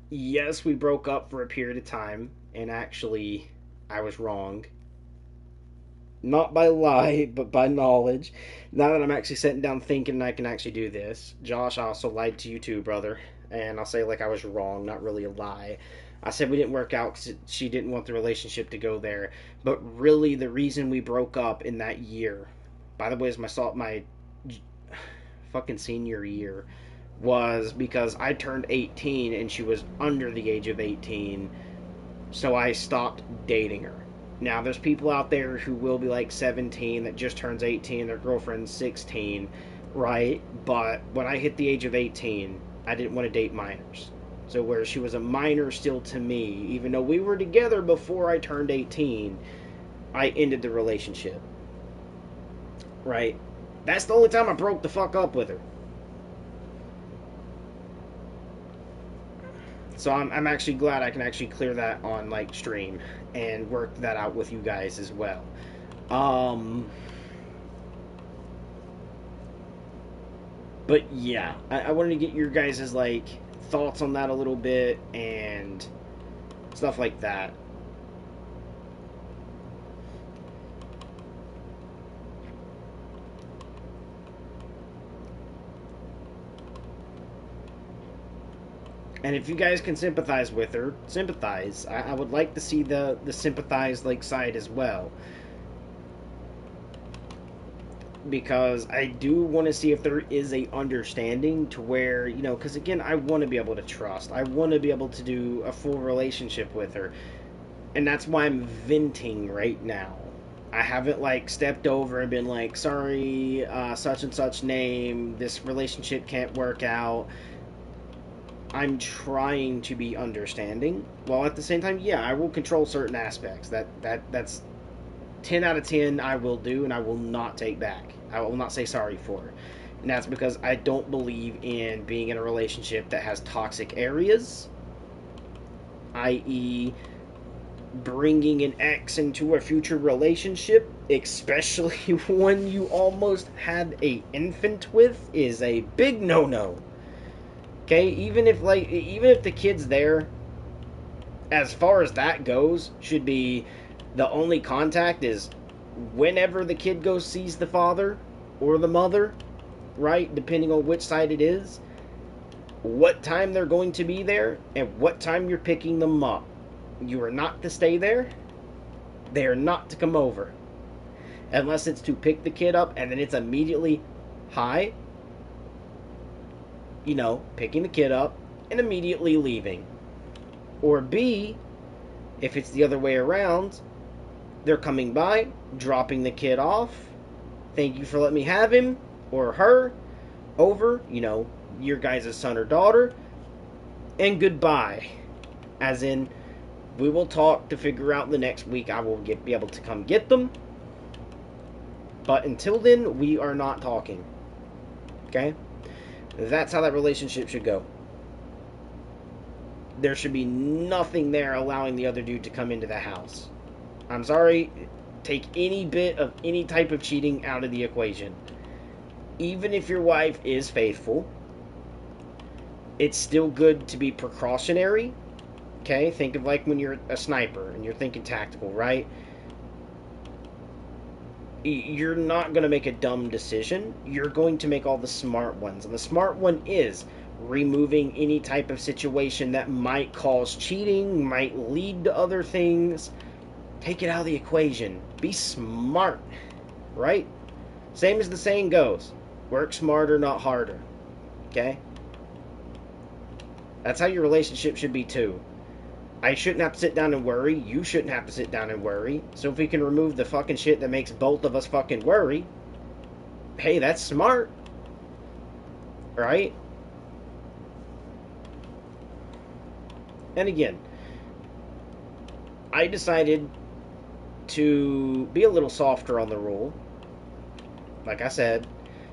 Yes, we broke up for a period of time, and actually, I was wrong. Not by lie, but by knowledge. Now that I'm actually sitting down thinking I can actually do this, Josh, I also lied to you too, brother. And I'll say like I was wrong, not really a lie. I said we didn't work out because she didn't want the relationship to go there. But really, the reason we broke up in that year, by the way, is my fucking senior year, was because I turned 18 and she was under the age of 18. So I stopped dating her. Now, there's people out there who will be like 17 that just turns 18, their girlfriend's 16, right? But when I hit the age of 18, I didn't want to date minors. So where she was a minor still to me, even though we were together before I turned 18, I ended the relationship. Right? That's the only time I broke the fuck up with her. So I'm actually glad I can actually clear that on like stream and work that out with you guys as well. But yeah, I wanted to get your guys' like thoughts on that a little bit and stuff like that. And if you guys can sympathize with her, sympathize. I would like to see the sympathize like side as well. because I do want to see if there is a understanding to where, because again, I want to be able to trust. I want to be able to do a full relationship with her. And that's why I'm venting right now. I haven't like stepped over and been like, sorry, such and such name, this relationship can't work out. I'm trying to be understanding, while at the same time, yeah, I will control certain aspects. That's 10 out of 10 I will do, and I will not take back. I will not say sorry for. And that's because I don't believe in being in a relationship that has toxic areas, i.e., bringing an ex into a future relationship, especially one you almost had a infant with, is a big no-no. Okay, even if the kid's there, as far as that goes, should be the only contact is whenever the kid goes sees the father or the mother, right? Depending on which side it is, what time they're going to be there, and what time you're picking them up. You are not to stay there. They are not to come over. Unless it's to pick the kid up and then it's immediately, hi, picking the kid up and immediately leaving. Or B, if it's the other way around, they're coming by, dropping the kid off. Thank you for letting me have him or her over, your guys' son or daughter, and goodbye. As in, we will talk to figure out the next week I will be able to come get them. But until then, we are not talking. Okay? That's how that relationship should go. There should be nothing there allowing the other dude to come into the house. I'm sorry, take any bit of any type of cheating out of the equation. Even if your wife is faithful, it's still good to be precautionary. Okay? Think of like when you're a sniper and you're thinking tactical, right? You're not going to make a dumb decision. You're going to make all the smart ones. And the smart one is removing any type of situation that might cause cheating, might lead to other things. Take it out of the equation. Be smart, right? Same as the saying goes, work smarter, not harder. Okay? That's how your relationship should be too. I shouldn't have to sit down and worry. You shouldn't have to sit down and worry. So if we can remove the fucking shit that makes both of us fucking worry, hey, that's smart. Right? And again, I decided to be a little softer on the rule. Like I said,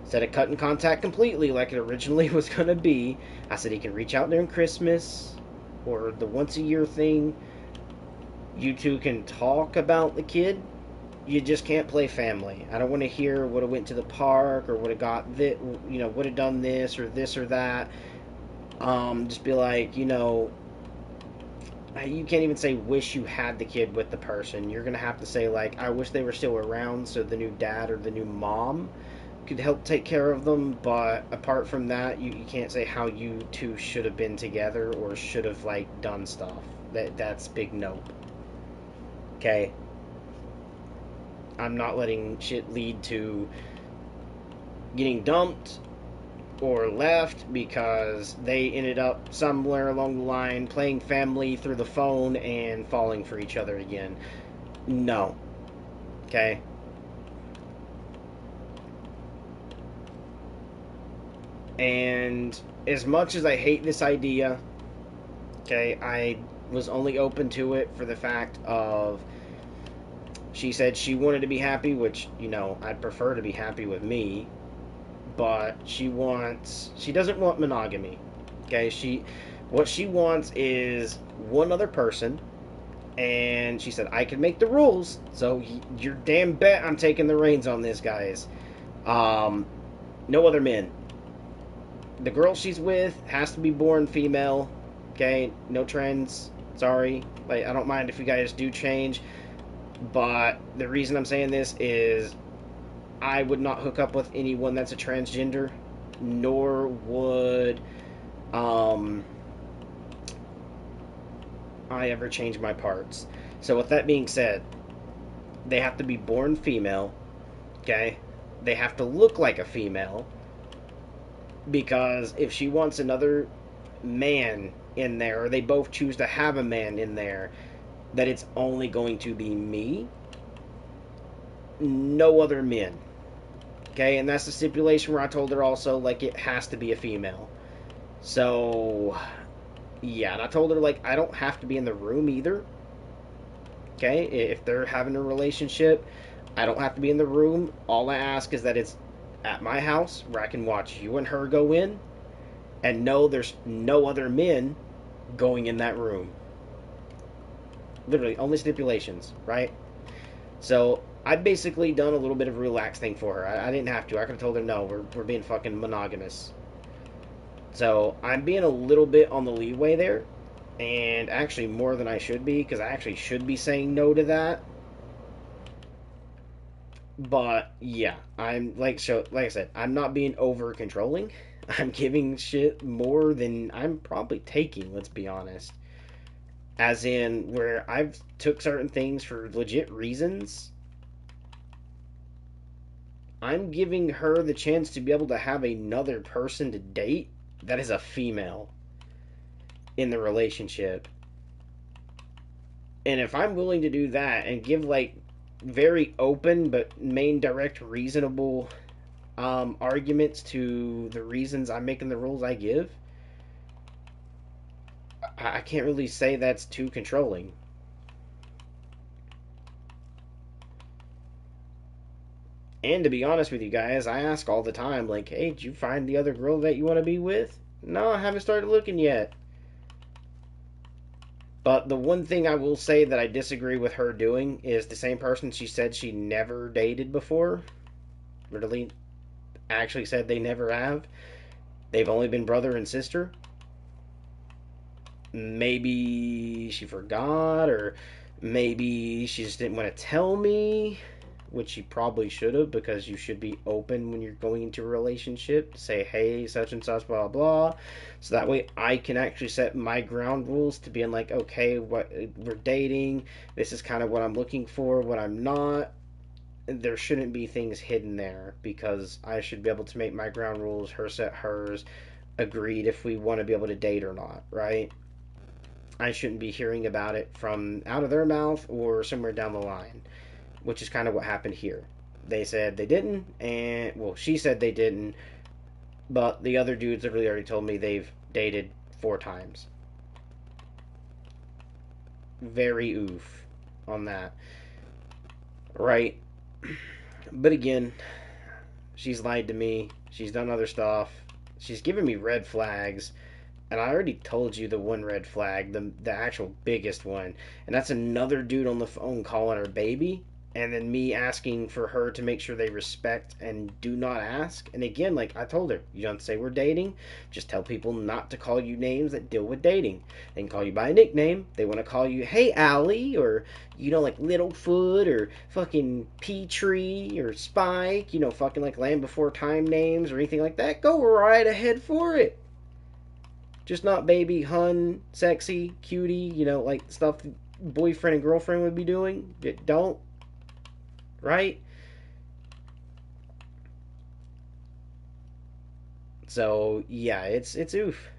instead of cutting contact completely like it originally was going to be, I said he can reach out during Christmas or the once a year thing. You two can talk about the kid. You just can't play family. I don't want to hear would have went to the park or would have got this, would have done this or that. Just be like, you can't even say wish you had the kid with the person. You're gonna have to say like, I wish they were still around so the new dad or the new mom could help take care of them. But apart from that, you can't say how you two should have been together or should have like done stuff. That's big nope. Okay? I'm not letting shit lead to getting dumped or left because they ended up somewhere along the line playing family through the phone and falling for each other again. No. Okay? And as much as I hate this idea, okay, I was only open to it for the fact of she said she wanted to be happy, which, I'd prefer to be happy with me, but she doesn't want monogamy. Okay, what she wants is one other person, and she said I can make the rules, so you're damn bet I'm taking the reins on this, guys. No other men. The girl she's with has to be born female. Okay, no trans. Sorry, I don't mind if you guys do change, but the reason I'm saying this is I would not hook up with anyone that's a transgender, nor would I ever change my parts. So with that being said, they have to be born female, okay? they have to look like a female, because if she wants another man in there, or they both choose to have a man in there, that it's only going to be me, no other men. Okay, and that's the stipulation where I told her also, like, it has to be a female. So, yeah, and I told her, like, I don't have to be in the room either. Okay, if they're having a relationship, I don't have to be in the room. All I ask is that it's at my house where I can watch you and her go in, and know there's no other men going in that room. Literally, only stipulations, right? So I basically done a little bit of a relaxed thing for her. I didn't have to. I could have told her, no, we're being fucking monogamous. So I'm being a little bit on the leeway there, and actually more than I should be, because I actually should be saying no to that. But yeah, I'm like, so like I said, I'm not being over controlling. I'm giving shit more than I'm probably taking, let's be honest. As in where I've took certain things for legit reasons, I'm giving her the chance to be able to have another person to date that is a female in the relationship. And if I'm willing to do that and give like very open but main direct reasonable arguments to the reasons I'm making the rules I give, I can't really say that's too controlling. And to be honest with you guys, I ask all the time, like, hey, did you find the other girl that you want to be with? No, I haven't started looking yet. But the one thing I will say that I disagree with her doing is the same person she said she never dated before, literally actually said they never have. They've only been brother and sister. Maybe she forgot, or maybe she just didn't want to tell me, which she probably should have, because you should be open when you're going into a relationship to say, hey, such and such, blah, blah. So that way I can actually set my ground rules to being like, okay, what we're dating, this is kind of what I'm looking for, what I'm not. There shouldn't be things hidden there, because I should be able to make my ground rules, her set hers, agreed if we want to be able to date or not, right? I shouldn't be hearing about it from out of their mouth or somewhere down the line, which is kind of what happened here. They said they didn't, and well, she said they didn't, but the other dudes have really already told me they've dated 4 times. Very oof on that, right? But again, she's lied to me. She's done other stuff. She's given me red flags. And I already told you the one red flag, the actual biggest one. And that's another dude on the phone calling her baby. And then me asking for her to make sure they respect and do not ask. And again, like I told her, you don't say we're dating. Just tell people not to call you names that deal with dating. They can call you by a nickname. They want to call you, hey, Allie, or, like Littlefoot, or fucking Petrie, or Spike, fucking like Land Before Time names, or anything like that. Go right ahead for it. Just not baby, hun, sexy, cutie, like stuff boyfriend and girlfriend would be doing. Don't, right? So yeah, it's oof.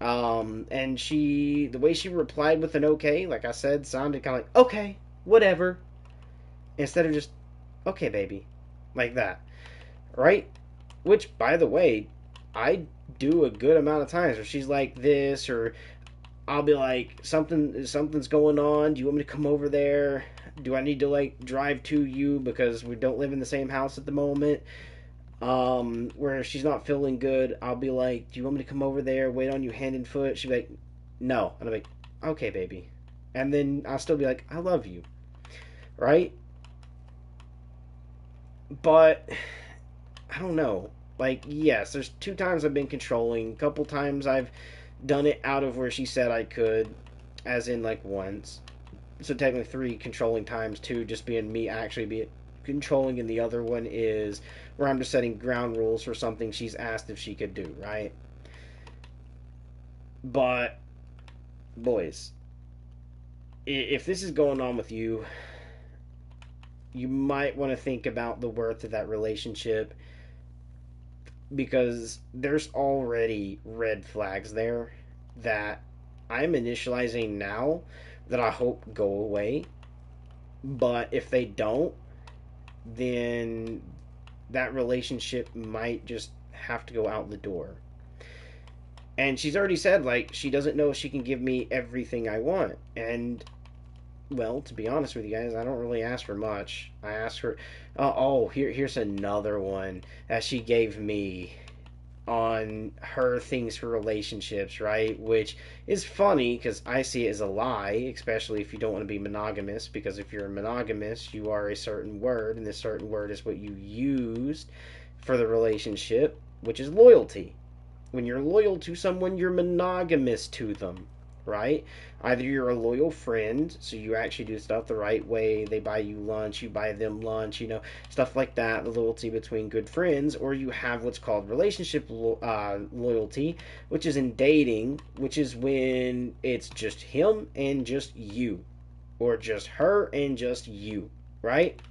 And the way she replied with an okay, like I said, sounded kind of like okay, whatever, instead of just okay, baby, like that, right? Which, by the way, I do a good amount of times where she's like this, or I'll be like, something's going on. Do you want me to come over there? Do I need to like drive to you because we don't live in the same house at the moment? Where if she's not feeling good, I'll be like, do you want me to come over there, wait on you hand and foot? She'll be like, no. And I'm like, okay, baby. And then I'll still be like, I love you. Right? But I don't know. Like, yes, there's 2 times I've been controlling. A couple times I've done it out of where she said I could, as in like once. So technically 3 controlling times, 2 just being me actually be controlling, and the other one is where I'm just setting ground rules for something she's asked if she could do, right? But boys, if this is going on with you, you might want to think about the worth of that relationship, because there's already red flags there that I'm initializing now that I hope go away. But if they don't, then that relationship might just have to go out the door. And she's already said, like, she doesn't know if she can give me everything I want. And, well, to be honest with you guys, I don't really ask for much. I ask for, here's another one that she gave me on her things for relationships, right? Which is funny because I see it as a lie, especially if you don't want to be monogamous. Because if you're a monogamous, you are a certain word, and this certain word is what you used for the relationship, which is loyalty. When you're loyal to someone, you're monogamous to them, right? Either you're a loyal friend, so you actually do stuff the right way. They buy you lunch, you buy them lunch, stuff like that, the loyalty between good friends, or you have what's called relationship loyalty, which is in dating, which is when it's just him and just you, or just her and just you, right?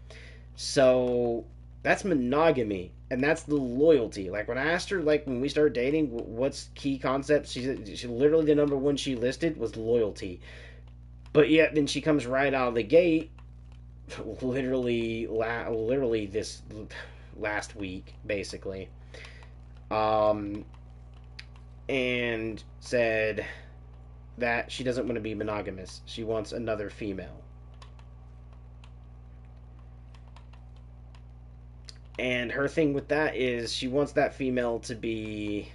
So that's monogamy, and that's the loyalty. Like when I asked her, like when we started dating, what's key concepts? She literally the number one she listed was loyalty. But yet then she comes right out of the gate, literally this last week, basically, um, and said that she doesn't want to be monogamous. She wants another female. And her thing with that is she wants that female to be,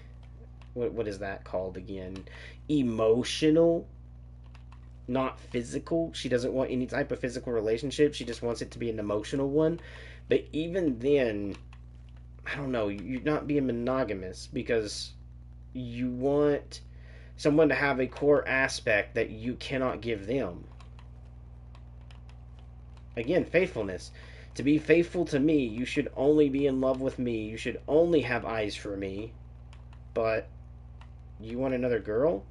what is that called again? Emotional, not physical. She doesn't want any type of physical relationship. She just wants it to be an emotional one. But even then, I don't know, you're not being monogamous because you want someone to have a core aspect that you cannot give them. Again, faithfulness. To be faithful to me, you should only be in love with me. You should only have eyes for me. But you want another girl?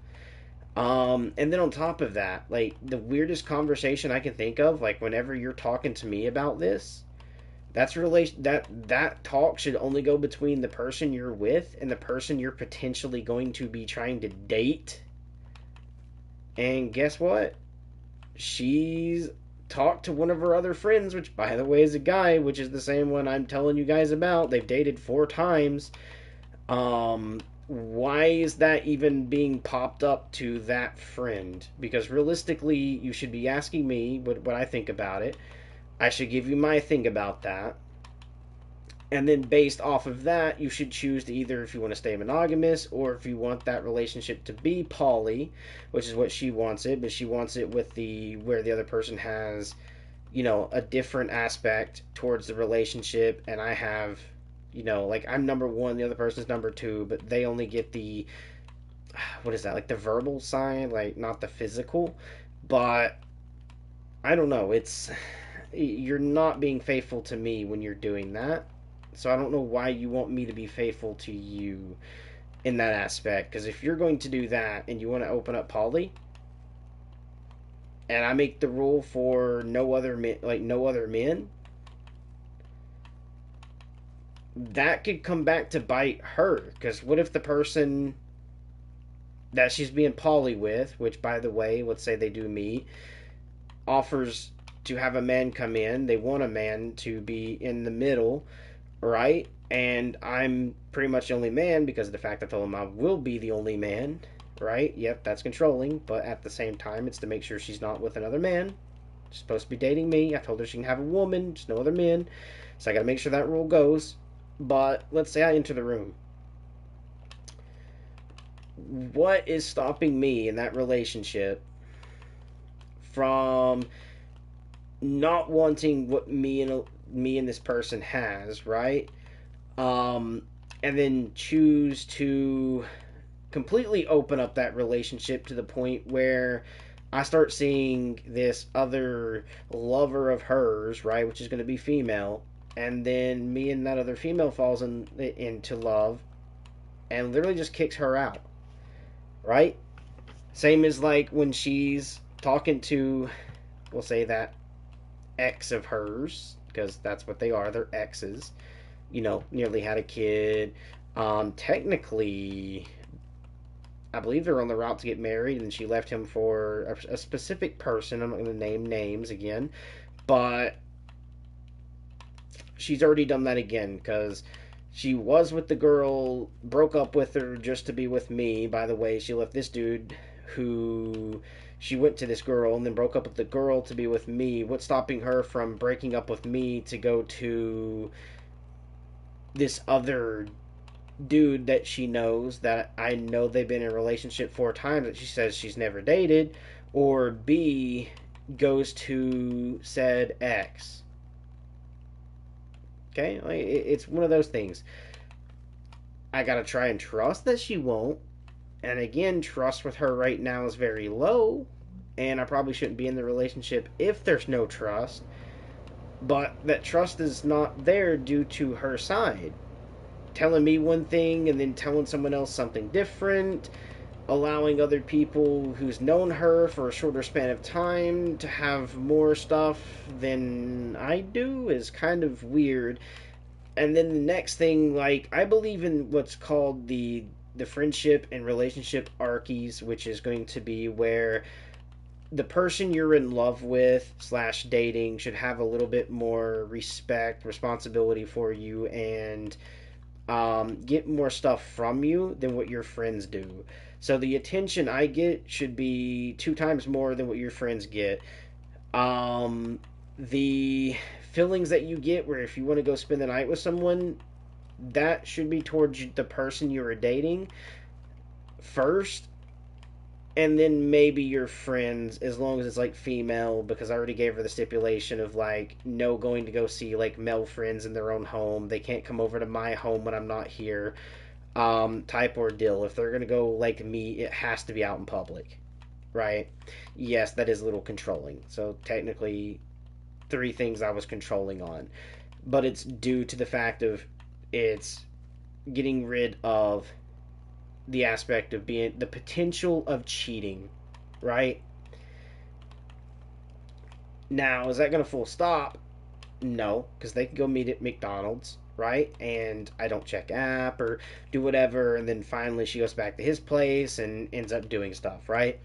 And then on top of that, like the weirdest conversation I can think of, like whenever you're talking to me about this, that talk should only go between the person you're with and the person you're potentially going to be trying to date. And guess what? She's talked to one of her other friends, which by the way is a guy, which is the same one I'm telling you guys about. They've dated 4 times. Why is that even being popped up to that friend? Because realistically, you should be asking me what I think about it. I should give you my thing about that. And then based off of that, you should choose to either if you want to stay monogamous or if you want that relationship to be poly, which is what she wants it, but she wants it with the where the other person has, a different aspect towards the relationship, and I have, like I'm number one, the other person's number two, but they only get the, what is that, like the verbal side, like not the physical. But I don't know, you're not being faithful to me when you're doing that. So I don't know why you want me to be faithful to you in that aspect. Because if you're going to do that and you want to open up poly, and I make the rule for no other men, like no other men, that could come back to bite her. Because what if the person that she's being poly with, which by the way, let's say they do meet, offers to have a man come in, they want a man to be in the middle, right? And I'm pretty much the only man because of the fact I told him I will be the only man, right? Yep, that's controlling, but at the same time, it's to make sure she's not with another man. She's supposed to be dating me. I told her she can have a woman, just no other men. So I gotta make sure that rule goes. But let's say I enter the room. What is stopping me in that relationship from not wanting what me and this person has, right? And then choose to completely open up that relationship to the point where I start seeing this other lover of hers, right, which is going to be female, and then me and that other female falls into love and literally just kicks her out, right? Same as like when she's talking to, we'll say that ex of hers, because that's what they are. They're exes. You know, nearly had a kid. Technically, I believe they're on the route to get married, and she left him for a specific person. I'm not going to name names again, but she's already done that again because she was with the girl, broke up with her just to be with me. By the way, she left this dude who she went to this girl and then broke up with the girl to be with me. What's stopping her from breaking up with me to go to this other dude that she knows that I know they've been in a relationship 4 times that she says she's never dated, or B, goes to said ex? Okay, like, it's one of those things. I gotta try and trust that she won't. And again, trust with her right now is very low. And I probably shouldn't be in the relationship if there's no trust. But that trust is not there due to her side. Telling me one thing and then telling someone else something different. Allowing other people who's known her for a shorter span of time to have more stuff than I do is kind of weird. And then the next thing, like, I believe in what's called the friendship and relationship archies, which is going to be where the person you're in love with slash dating should have a little bit more respect, responsibility for you, and get more stuff from you than what your friends do. So the attention I get should be 2 times more than what your friends get. The feelings that you get, where if you want to go spend the night with someone, that should be towards the person you are dating first, and then maybe your friends, as long as it's like female, because I already gave her the stipulation of like no going to go see like male friends in their own home. They can't come over to my home when I'm not here. Type ordeal. If they're gonna go like me, it has to be out in public, right? Yes, that is a little controlling. So technically, 3 things I was controlling on, but it's due to the fact of it's getting rid of the aspect of being the potential of cheating, right? Now, is that going to full stop? No, because they can go meet at McDonald's, right? And I don't check app or do whatever, and then finally she goes back to his place and ends up doing stuff, right?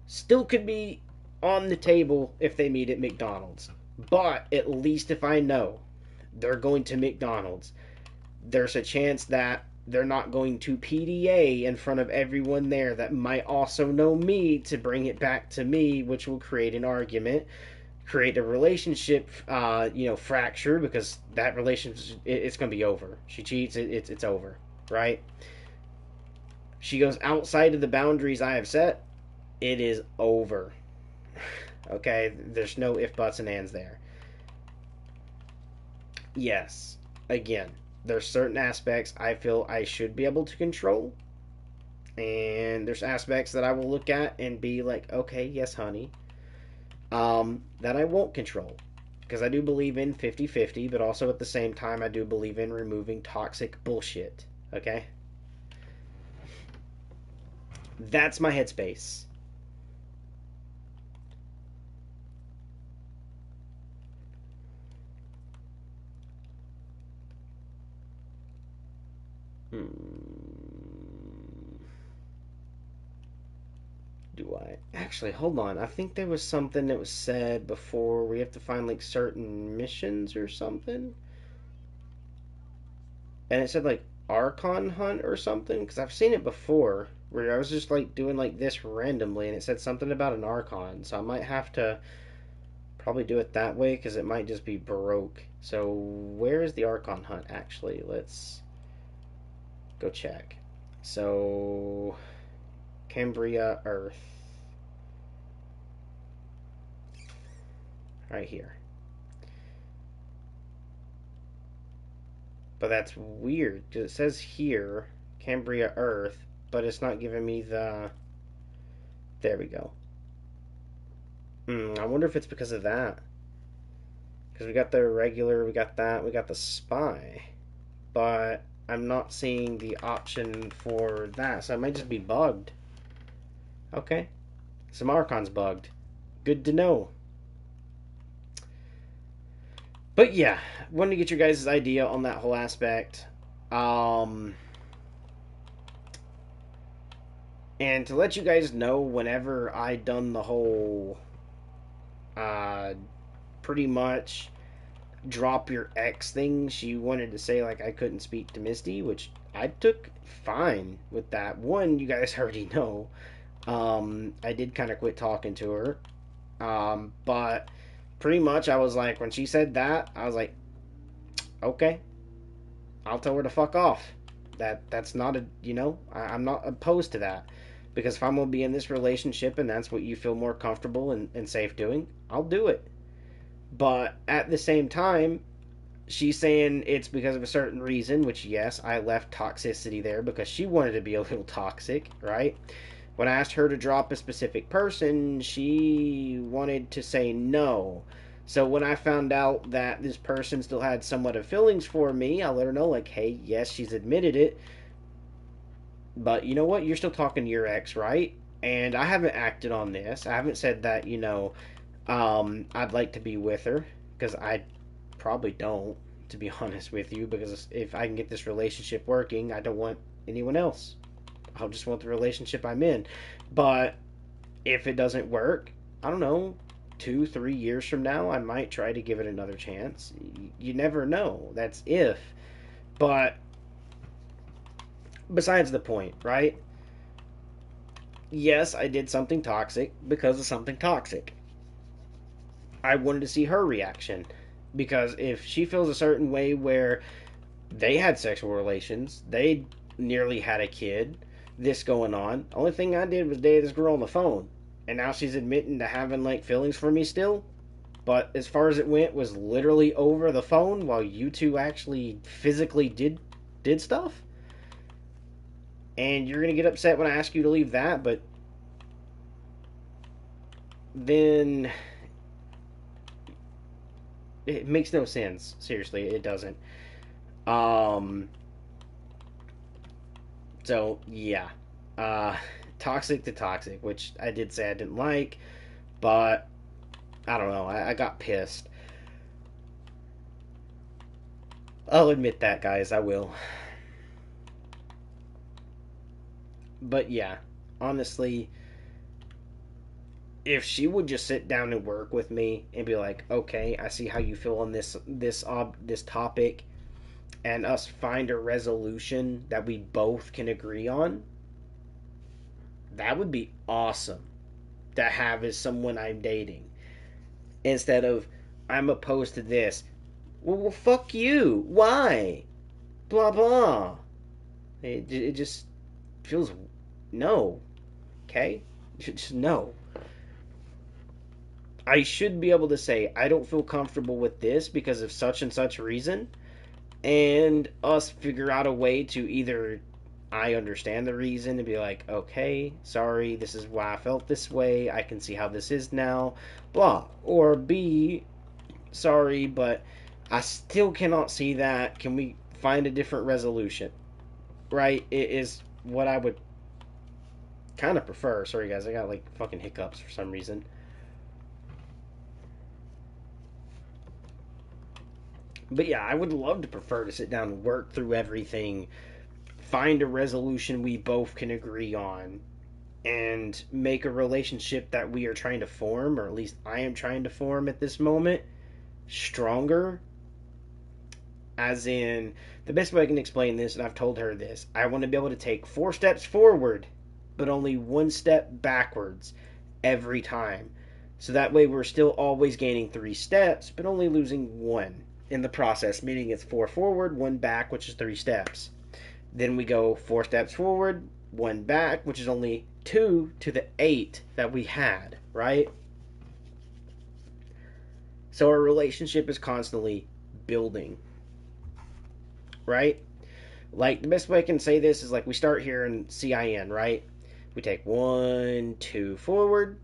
Still could be on the table if they meet at McDonald's. But at least if I know they're going to McDonald's, there's a chance that they're not going to PDA in front of everyone there that might also know me to bring it back to me, which will create an argument, create a relationship, fracture, because that relationship, it's going to be over. She cheats, it's over, right? She goes outside of the boundaries I have set, it is over. Okay, there's no if, buts, and ands there. Yes, again, there's certain aspects I feel I should be able to control, and there's aspects that I will look at and be like, okay, yes, honey, that I won't control. Because I do believe in 50-50, but also at the same time, I do believe in removing toxic bullshit. Okay? That's my headspace. Do I? Actually, hold on. I think there was something that was said before we have to find like certain missions or something. And it said like Archon Hunt or something. Because I've seen it before where I was just like doing like this randomly and it said something about an Archon. So I might have to probably do it that way because it might just be broke. So where is the Archon Hunt actually? Let's go check. So Cambria Earth. Right here. But that's weird because it says here Cambria Earth, but it's not giving me the. There we go. I wonder if it's because of that. Because we got the regular, we got that, we got the spy, but I'm not seeing the option for that, so it might just be bugged. Okay, some Archon's bugged. Good to know. But yeah, wanted to get your guys' idea on that whole aspect. Um, and to let you guys know, whenever I done the whole, uh, pretty much drop your ex thing, she wanted to say like I couldn't speak to Misty, which I took fine with that. One, you guys already know. I did kind of quit talking to her. But pretty much I was like, when she said that, I was like, okay, I'll tell her to fuck off. That's not a, I'm not opposed to that. Because if I'm gonna be in this relationship and that's what you feel more comfortable and safe doing, I'll do it. But at the same time, she's saying it's because of a certain reason, which yes, I left toxicity there because she wanted to be a little toxic, right? When I asked her to drop a specific person, she wanted to say no. So when I found out that this person still had somewhat of feelings for me, I let her know, like, hey, yes, she's admitted it, but you know what? You're still talking to your ex, right? And I haven't acted on this. I haven't said that, I'd like to be with her, because I probably don't, to be honest with you, because if I can get this relationship working, I don't want anyone else. I'll just want the relationship I'm in. But if it doesn't work, I don't know, 2, 3 years from now, I might try to give it another chance. You never know. That's if. But besides the point, right? Yes, I did something toxic because of something toxic. I wanted to see her reaction. Because if she feels a certain way where they had sexual relations, they nearly had a kid, this going on. Only thing I did was date this girl on the phone, and now she's admitting to having like feelings for me still. But as far as it went, was literally over the phone while you two actually physically did stuff. And you're gonna get upset when I ask you to leave that, but then it makes no sense. Seriously, it doesn't. Um. So yeah, uh, toxic to toxic, which I did say I didn't like, but I don't know. I got pissed. I'll admit that, guys. I will. But yeah, honestly, if she would just sit down and work with me and be like, "Okay, I see how you feel on this topic," and us find a resolution that we both can agree on, that would be awesome to have as someone I'm dating. Instead of, I'm opposed to this. Well, fuck you. Why? Blah blah. It just feels no. Okay, just no. I should be able to say I don't feel comfortable with this because of such and such reason, and us figure out a way to either I understand the reason and be like, okay, sorry, this is why I felt this way. I can see how this is now, blah. Or B, sorry, but I still cannot see that. Can we find a different resolution? Right? It is what I would kind of prefer. Sorry, guys, I got like fucking hiccups for some reason. But yeah, I would love to prefer to sit down and work through everything, find a resolution we both can agree on, and make a relationship that we are trying to form, or at least I am trying to form at this moment, stronger. As in, the best way I can explain this, and I've told her this, I want to be able to take 4 steps forward, but only 1 step backwards every time. So that way we're still always gaining 3 steps, but only losing one in the process, meaning it's 4 forward, 1 back, which is 3 steps. Then we go 4 steps forward, 1 back, which is only 2 to the 8 that we had, right? So our relationship is constantly building, right? Like the best way I can say this is like we start here in CIN, right? We take 1, 2 forward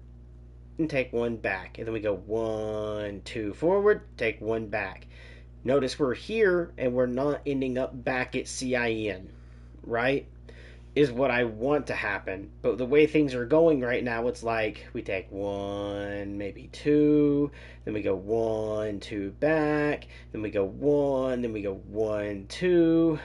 and take 1 back, and then we go 1, 2 forward, take 1 back. Notice we're here and we're not ending up back at CIN, right? is what I want to happen. But the way things are going right now, it's like we take one, maybe two, then we go one, two back, then we go one, then we go one, two,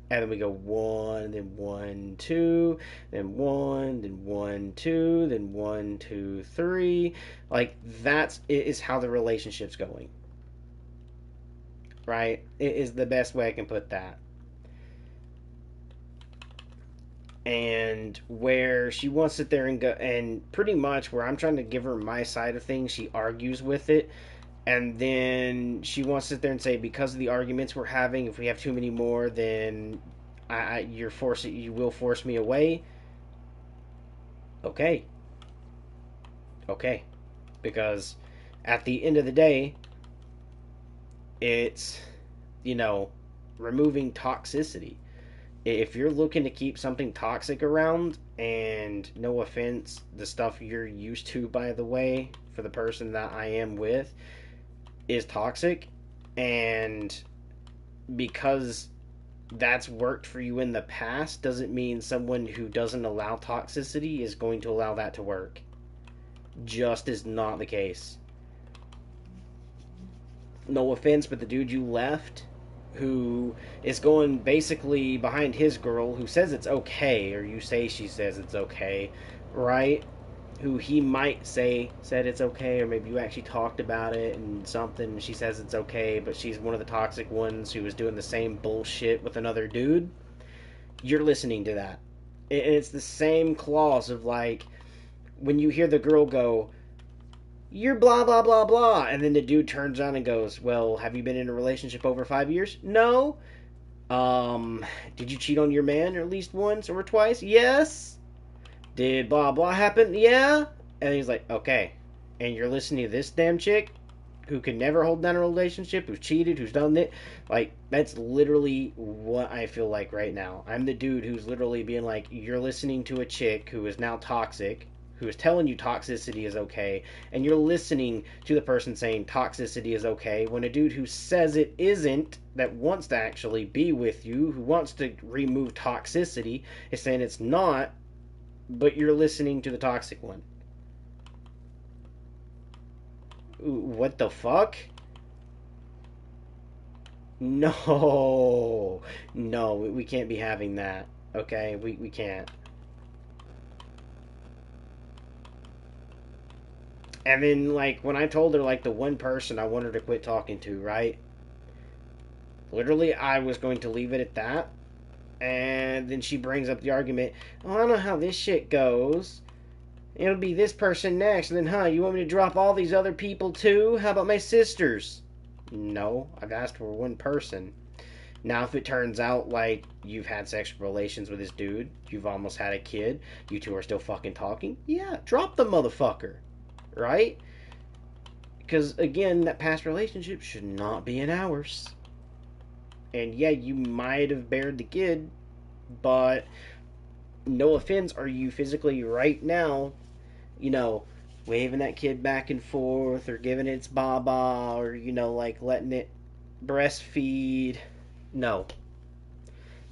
and then we go one, then one, two, then one, two, then one, two, three. Like that's is how the relationship's going, right? It is the best way I can put that. And where she wants to sit there and go, and pretty much where I'm trying to give her my side of things, she argues with it, and then she wants to sit there and say, because of the arguments we're having, if we have too many more, then you will force me away. Okay, okay, because at the end of the day, it's, you know, removing toxicity. If you're looking to keep something toxic around, and no offense, the stuff you're used to, by the way, for the person that I am with, is toxic, and because that's worked for you in the past doesn't mean someone who doesn't allow toxicity is going to allow that to work. Just is not the case. No offense, but the dude you left, who is going basically behind his girl, who says it's okay, or you say she says it's okay, right? Who he might say said it's okay, or maybe you actually talked about it and something, and she says it's okay, but she's one of the toxic ones who was doing the same bullshit with another dude. You're listening to that. And it's the same clause of like when you hear the girl go, "You're blah blah blah blah," and then the dude turns on and goes, "Well, have you been in a relationship over 5 years?" No. Did you cheat on your man at least once or twice? Yes. Did blah blah happen? Yeah. And he's like, okay. And you're listening to this damn chick who can never hold down a relationship, who's cheated, who's done it. Like, that's literally what I feel like right now. I'm the dude who's literally being like, you're listening to a chick who is now toxic, who is telling you toxicity is okay, and you're listening to the person saying toxicity is okay, when a dude who says it isn't, that wants to actually be with you, who wants to remove toxicity, is saying it's not, but you're listening to the toxic one. What the fuck? No, no, we can't be having that. Okay, we can't. And then, like, when I told her, like, the one person I wanted her to quit talking to, right? Literally, I was going to leave it at that. And then she brings up the argument, oh, I know how this shit goes. It'll be this person next. And then, you want me to drop all these other people too? How about my sisters? No, I've asked for one person. Now, if it turns out like you've had sexual relations with this dude, you've almost had a kid, you two are still fucking talking, yeah, drop the motherfucker, right? Because again, that past relationship should not be in ours. And yeah, you might have bared the kid, but no offense, are you physically right now, you know, waving that kid back and forth, or giving it its baba, or, like letting it breastfeed? No.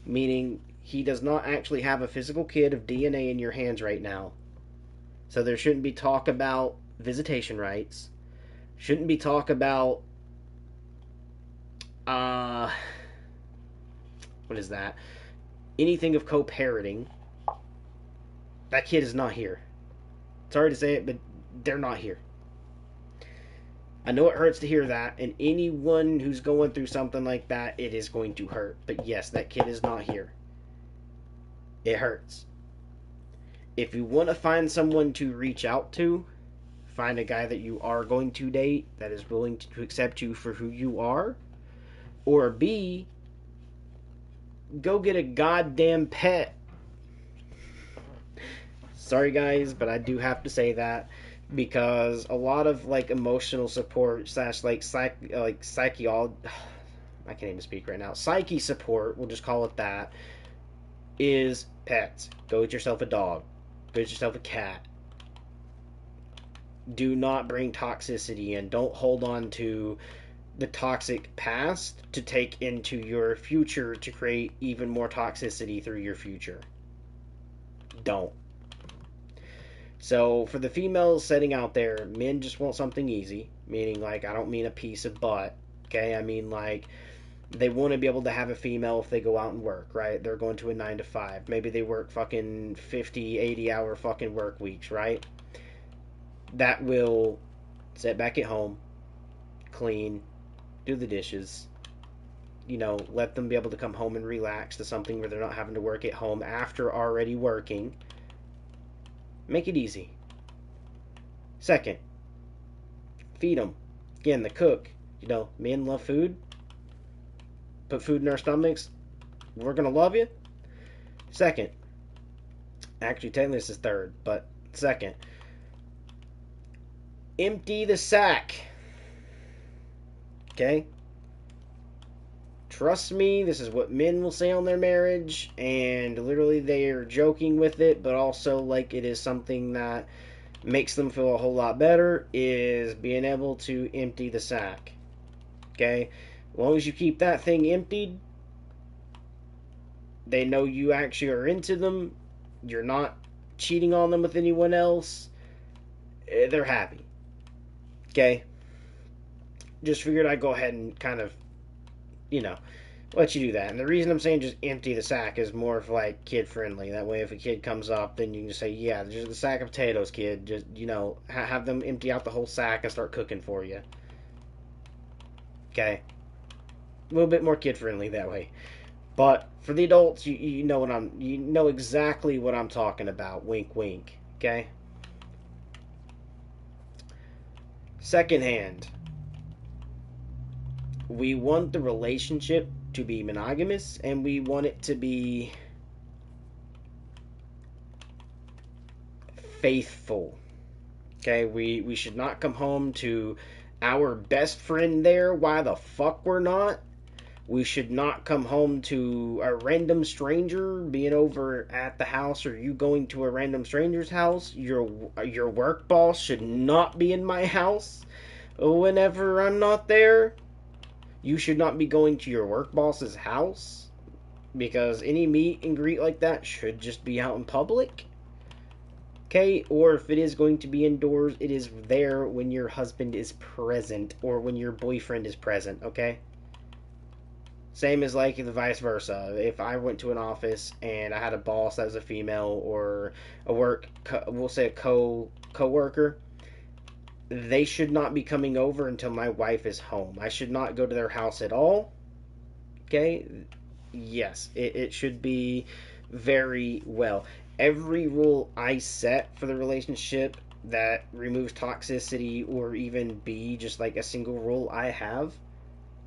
Meaning he does not actually have a physical kid of DNA in your hands right now. So there shouldn't be talk about visitation rights. Shouldn't be talk about uh what is that? Anything of co-parenting. That kid is not here. Sorry to say it, but they're not here. I know it hurts to hear that, and anyone who's going through something like that, it is going to hurt. But yes, that kid is not here. It hurts. If you want to find someone to reach out to, find a guy that you are going to date that is willing to accept you for who you are. Or B, go get a goddamn pet. Sorry guys, but I do have to say that, because a lot of like emotional support slash like psychology, I can't even speak right now. Psyche support, we'll just call it that, is pets. Go get yourself a dog. Go get yourself a cat. Do not bring toxicity in. Don't hold on to the toxic past to take into your future to create even more toxicity through your future. don't. So for the females setting out there, men just want something easy, meaning like I don't mean a piece of butt. Okay, I mean like they want to be able to have a female if they go out and work, right? They're going to a 9 to 5. Maybe they work fucking 50, 80-hour fucking work weeks, right? That will sit back at home, clean, do the dishes, let them be able to come home and relax to something where they're not having to work at home after already working. Make it easy. Second, feed them. Again, the cook. Men love food. Put food in our stomachs. We're going to love you. Second, actually, technically this is third, but second, empty the sack. Okay? Trust me, this is what men will say on their marriage, and literally they are joking with it, but also like it is something that makes them feel a whole lot better, is being able to empty the sack. Okay? As long as you keep that thing emptied, they know you actually are into them, you're not cheating on them with anyone else, they're happy. Okay? Just figured I'd go ahead and kind of, let you do that. And the reason I'm saying just empty the sack is more of like kid friendly. That way, if a kid comes up, then you can just say, yeah, just a sack of potatoes, kid. Just, have them empty out the whole sack and start cooking for you. Okay? A little bit more kid friendly that way. But for the adults, you know exactly what I'm talking about. Wink, wink. Okay? Second hand. We want the relationship to be monogamous, and we want it to be faithful. Okay, we should not come home to our best friend there. Why the fuck we're not? We should not come home to a random stranger being over at the house, or you going to a random stranger's house. Your work boss should not be in my house whenever I'm not there. You should not be going to your work boss's house, because any meet and greet like that should just be out in public. Okay? Or if it is going to be indoors, it is there when your husband is present or when your boyfriend is present. Okay? Same as like the vice versa. If I went to an office and I had a boss that was a female, or we'll say a co-worker, they should not be coming over until my wife is home. I should not go to their house at all. Okay? Yes, it should be very well. Every rule I set for the relationship that removes toxicity, or even be just like a single rule I have,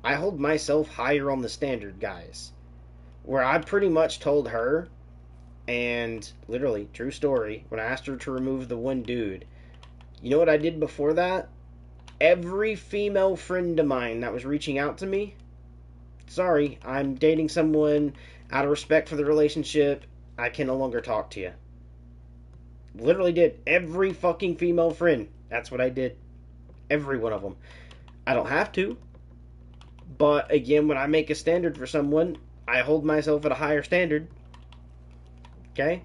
I hold myself higher on the standard, guys. Where I pretty much told her, and literally, true story, when I asked her to remove the one dude, you know what I did before that? Every female friend of mine that was reaching out to me, sorry, I'm dating someone, out of respect for the relationship, I can no longer talk to you. Literally did. Every fucking female friend. That's what I did. Every one of them. I don't have to. But again, when I make a standard for someone, I hold myself at a higher standard. Okay?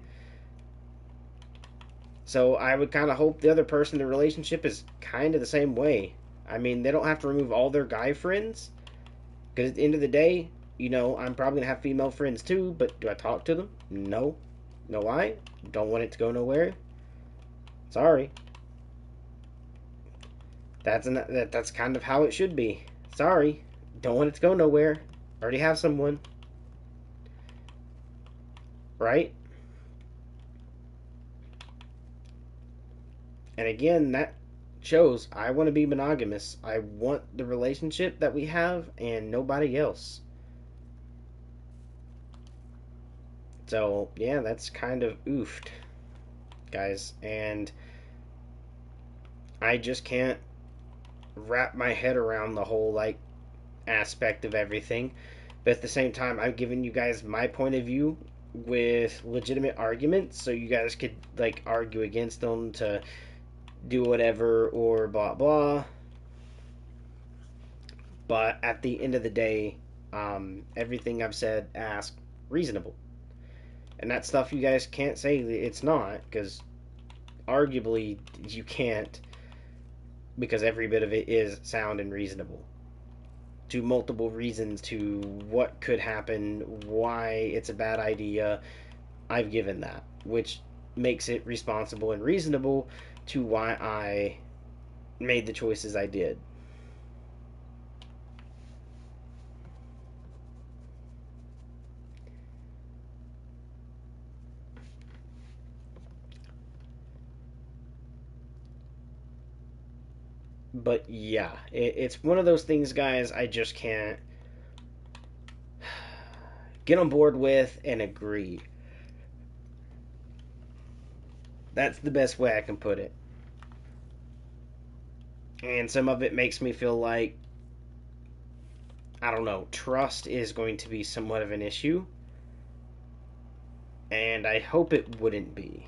So I would kind of hope the other person in the relationship is kind of the same way. I mean, they don't have to remove all their guy friends, because at the end of the day, I'm probably going to have female friends too, but do I talk to them? No. Know why? Don't want it to go nowhere. Sorry. That's kind of how it should be. Sorry. Don't want it to go nowhere. Already have someone. Right? And again, that shows I want to be monogamous. I want the relationship that we have and nobody else. So, yeah, that's kind of oofed, guys. And I just can't wrap my head around the whole, like, aspect of everything. But at the same time, I've given you guys my point of view with legitimate arguments, so you guys could, like, argue against them to do whatever or blah blah. But at the end of the day, everything I've said, asked, reasonable. And that stuff you guys can't say it's not, because arguably you can't, because every bit of it is sound and reasonable. To multiple reasons to what could happen, why it's a bad idea, I've given that, which makes it responsible and reasonable to why I made the choices I did. But yeah, it's one of those things, guys, I just can't get on board with and agree. That's the best way I can put it. And some of it makes me feel like, I don't know, trust is going to be somewhat of an issue. And I hope it wouldn't be.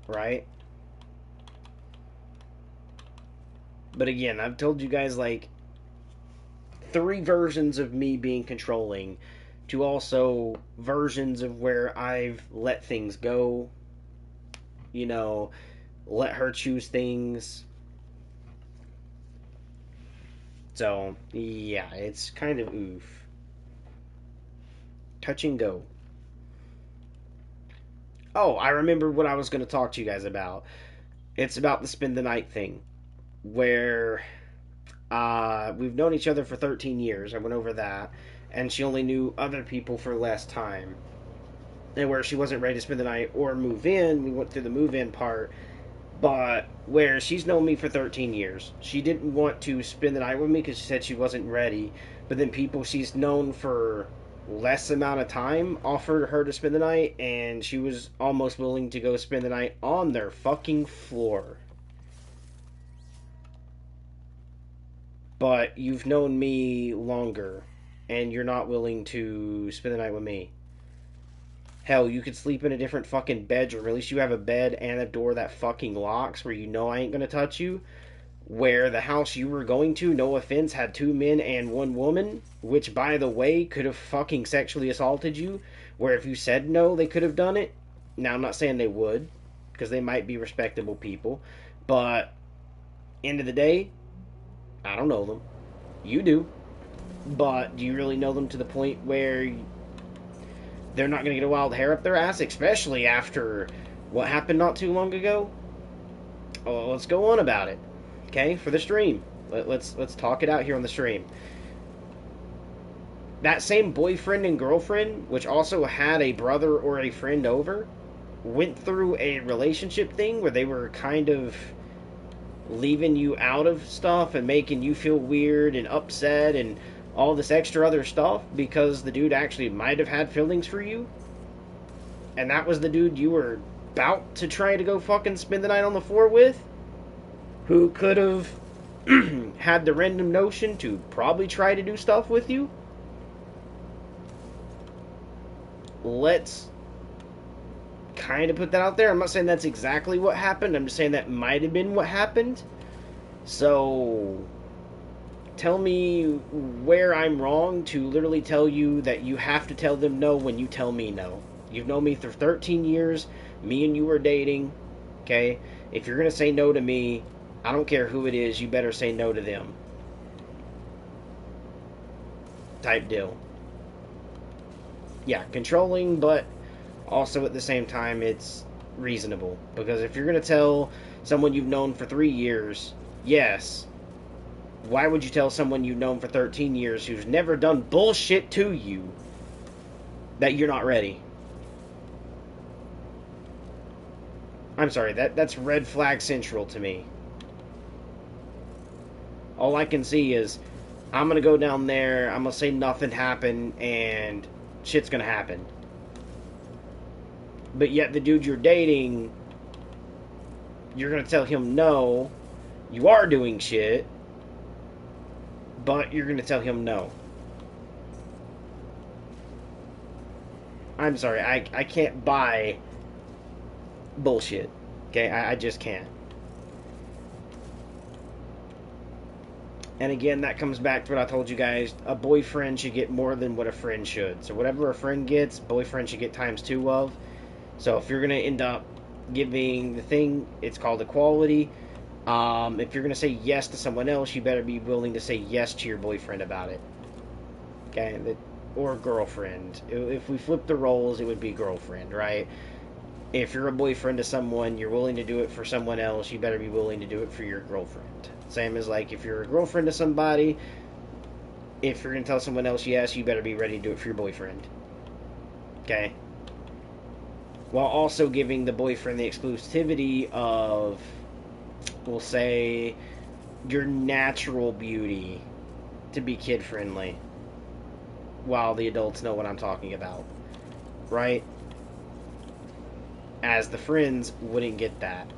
Right? But again, I've told you guys like 3 versions of me being controlling, to also versions of where I've let things go, you know, let her choose things. So, yeah, it's kind of oof. Touch and go. Oh, I remember what I was going to talk to you guys about. It's about the spend the night thing, where we've known each other for 13 years. I went over that. And she only knew other people for less time. And where she wasn't ready to spend the night or move in, we went through the move in part. But where she's known me for 13 years, she didn't want to spend the night with me because she said she wasn't ready. But then people she's known for less amount of time offered her to spend the night, and she was almost willing to go spend the night on their fucking floor. But you've known me longer, and you're not willing to spend the night with me. Hell, you could sleep in a different fucking bedroom. At least you have a bed and a door that fucking locks where you know I ain't gonna touch you. Where the house you were going to, no offense, had 2 men and 1 woman, which, by the way, could have fucking sexually assaulted you. Where if you said no, they could have done it. Now, I'm not saying they would, because they might be respectable people. But, end of the day, I don't know them. You do. But do you really know them to the point where they're not going to get a wild hair up their ass, especially after what happened not too long ago? Well, let's go on about it, okay? For the stream, let's talk it out here on the stream. That same boyfriend and girlfriend, which also had a brother or a friend over, went through a relationship thing where they were kind of leaving you out of stuff and making you feel weird and upset and all this extra other stuff because the dude actually might have had feelings for you. And that was the dude you were about to try to go fucking spend the night on the floor with, who could have had the random notion to probably try to do stuff with you. Let's kind of put that out there. I'm not saying that's exactly what happened. I'm just saying that might have been what happened. So, tell me where I'm wrong to literally tell you that you have to tell them no when you tell me no. You've known me for 13 years. Me and you were dating. Okay? If you're going to say no to me, I don't care who it is, you better say no to them. Type deal. Yeah, controlling, but also at the same time, it's reasonable. Because if you're going to tell someone you've known for 3 years, yes, why would you tell someone you've known for 13 years who's never done bullshit to you that you're not ready? I'm sorry, that's red flag central to me. All I can see is, I'm going to go down there, I'm going to say nothing happened, and shit's going to happen. But yet the dude you're dating, you're going to tell him no, you are doing shit, but you're going to tell him no. I'm sorry, I can't buy bullshit. Okay, I just can't. And again, that comes back to what I told you guys. A boyfriend should get more than what a friend should. So whatever a friend gets, boyfriend should get times two of. So if you're going to end up giving the thing, it's called equality. If you're going to say yes to someone else, you better be willing to say yes to your boyfriend about it. Okay? Or girlfriend. If we flip the roles, it would be girlfriend, right? If you're a boyfriend to someone, you're willing to do it for someone else, you better be willing to do it for your girlfriend. Same as like if you're a girlfriend to somebody, if you're going to tell someone else yes, you better be ready to do it for your boyfriend. Okay? While also giving the boyfriend the exclusivity of, we'll say, your natural beauty to be kid friendly, while the adults know what I'm talking about. Right? As the friends wouldn't get that.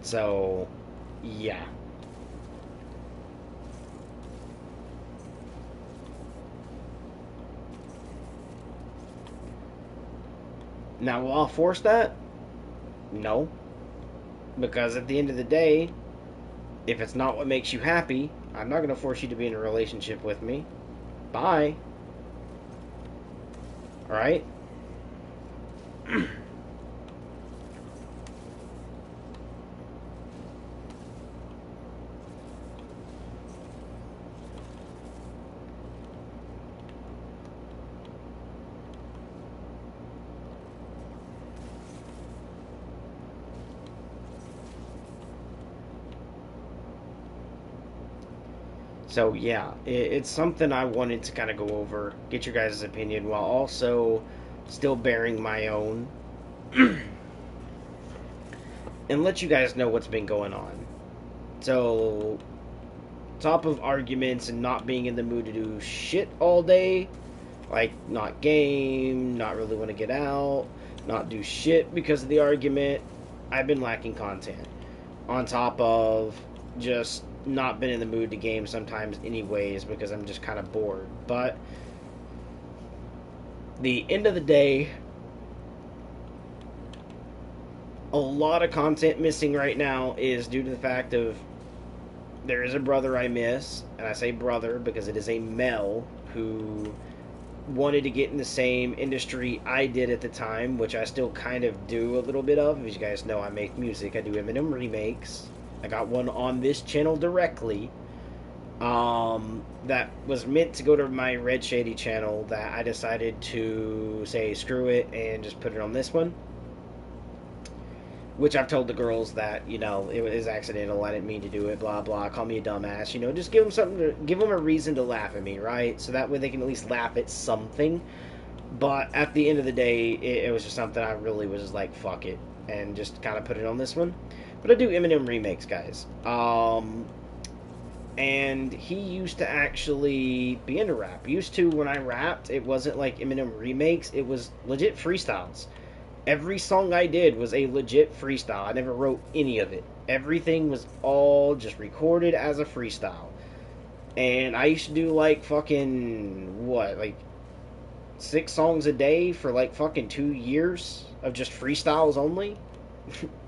So, yeah. Now, will I force that? No. Because at the end of the day, if it's not what makes you happy, I'm not going to force you to be in a relationship with me. Bye. Alright? So, yeah, it's something I wanted to kind of go over, get your guys' opinion, while also still bearing my own, and let you guys know what's been going on. So, top of arguments and not being in the mood to do shit all day, like not game, not really want to get out, not do shit because of the argument, I've been lacking content. On top of just not been in the mood to game sometimes anyways because I'm just kind of bored. But the end of the day, a lot of content missing right now is due to the fact of there is a brother I miss, and I say brother because it is a male who wanted to get in the same industry I did at the time, which I still kind of do a little bit of. As you guys know, I make music. I do Eminem remakes. I got one on this channel directly. That was meant to go to my Red Shady channel that I decided to say screw it and just put it on this one. Which I've told the girls that, you know, it was accidental, I didn't mean to do it, blah, blah, call me a dumbass, you know, just give them something to, give them a reason to laugh at me, right? So that way they can at least laugh at something. But at the end of the day, it was just something I really was just like, fuck it, and just kind of put it on this one. But I do Eminem remakes, guys. And he used to actually be into rap. Used to, when I rapped, it wasn't like Eminem remakes, it was legit freestyles. Every song I did was a legit freestyle. I never wrote any of it. Everything was all just recorded as a freestyle. And I used to do like fucking, what, like 6 songs a day for like fucking 2 years of just freestyles only.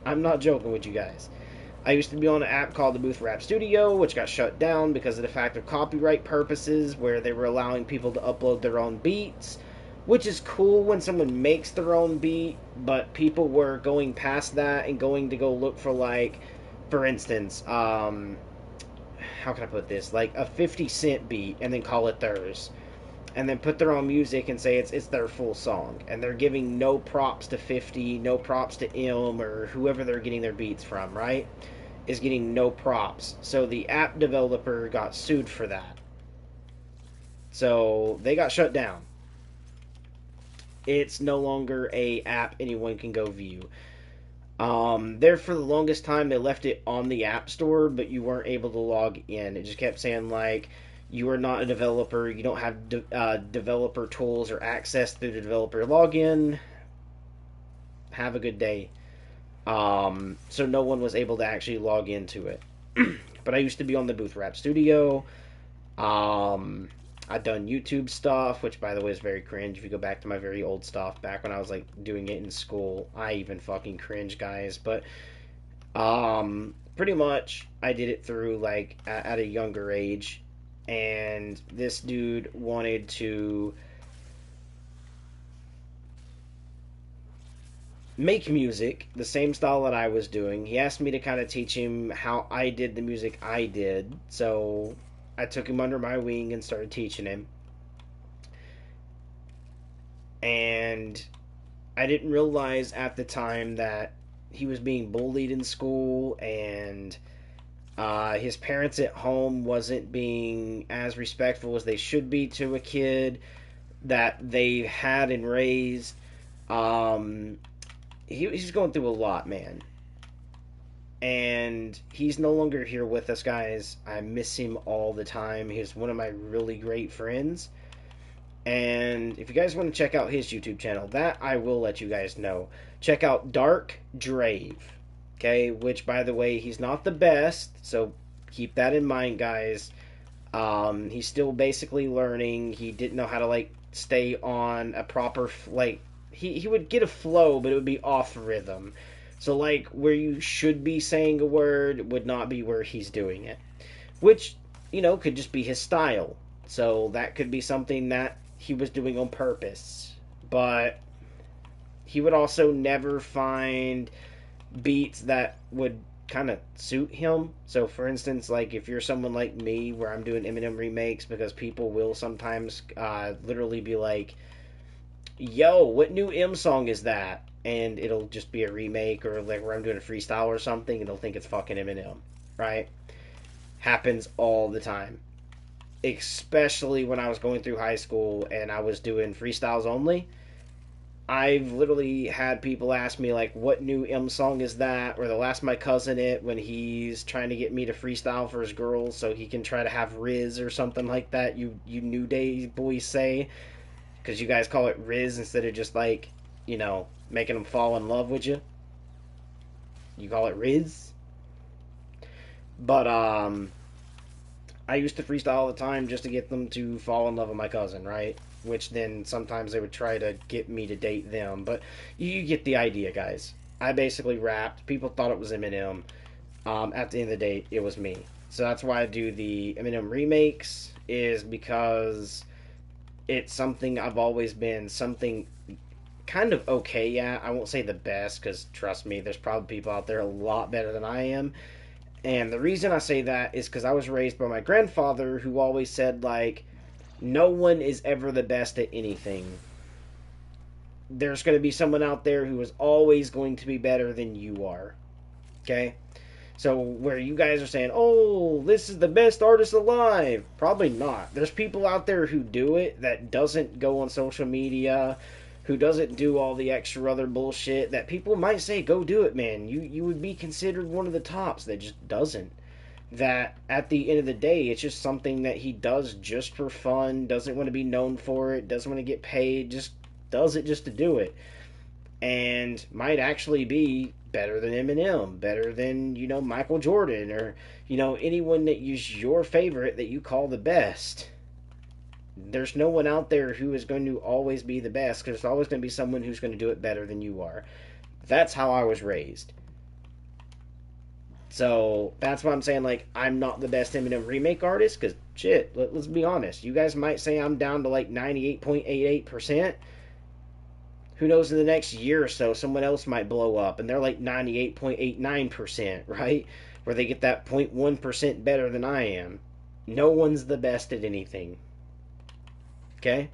I'm not joking with you guys. I used to be on an app called the Booth Rap Studio, which got shut down because of the fact of copyright purposes, where they were allowing people to upload their own beats, which is cool when someone makes their own beat, but people were going past that and going to go look for, like, for instance, how can I put this? Like a 50 Cent beat and then call it theirs. And then put their own music and say it's their full song. And they're giving no props to 50, no props to M or whoever they're getting their beats from, right? Is getting no props. So the app developer got sued for that. So they got shut down. It's no longer a app anyone can go view. There for the longest time they left it on the App Store, but you weren't able to log in. It just kept saying like you are not a developer, you don't have developer tools or access through the developer login. Have a good day. So no one was able to actually log into it. But I used to be on the Booth Rap Studio. I've done YouTube stuff, which by the way is very cringe. If you go back to my very old stuff, back when I was like doing it in school, I even fucking cringe, guys. But pretty much I did it through like at a younger age, and this dude wanted to make music the same style that I was doing. He asked me to kind of teach him how I did the music I did. So I took him under my wing and started teaching him. And I didn't realize at the time that he was being bullied in school, and his parents at home wasn't being as respectful as they should be to a kid that they had and raised. Um, he's going through a lot, man. And he's no longer here with us, guys. I miss him all the time. He's one of my really great friends. And if you guys want to check out his YouTube channel, that I will let you guys know. Check out Dark Drave. Okay, which by the way, he's not the best, so keep that in mind, guys. He's still basically learning. He didn't know how to like stay on a proper like he would get a flow, but it would be off rhythm. So like where you should be saying a word would not be where he's doing it, which could just be his style. So that could be something that he was doing on purpose. But he would also never find beats that would kind of suit him. So for instance, like if you're someone like me where I'm doing Eminem remakes, because people will sometimes literally be like, yo, what new M song is that? And it'll just be a remake, or like where I'm doing a freestyle or something, and it'll think it's fucking Eminem, right? Happens all the time. Especially when I was going through high school and I was doing freestyles only. I've literally had people ask me like, what new M song is that? Or they'll ask my cousin it when he's trying to get me to freestyle for his girls so he can try to have Riz or something like that. You New Day boys say, because you guys call it Riz instead of just like, making them fall in love with you. You call it Riz. But I used to freestyle all the time just to get them to fall in love with my cousin, right? Which then sometimes they would try to get me to date them. But you get the idea, guys. I basically rapped. People thought it was Eminem. At the end of the day, it was me. So that's why I do the Eminem remakes, is because it's something I've always been something kind of okay at. I won't say the best, because trust me, there's probably people out there a lot better than I am. And the reason I say that is because I was raised by my grandfather, who always said, like, no one is ever the best at anything. There's going to be someone out there who is always going to be better than you are. Okay? So where you guys are saying, oh, this is the best artist alive, probably not. There's people out there who do it that doesn't go on social media, who doesn't do all the extra other bullshit that people might say, go do it, man. You would be considered one of the tops. That just doesn't. That at the end of the day, it's just something that he does just for fun, doesn't want to be known for it, doesn't want to get paid, just does it just to do it. And might actually be better than Eminem, better than, Michael Jordan, or, anyone that is your favorite that you call the best. There's no one out there who is going to always be the best, because there's always going to be someone who's going to do it better than you are. That's how I was raised. So that's why I'm saying, like, I'm not the best Eminem remake artist, because, shit, let's be honest. You guys might say I'm down to, like, 98.88%. Who knows, in the next year or so, someone else might blow up, and they're, like, 98.89%, right? Where they get that 0.1% better than I am. No one's the best at anything. Okay?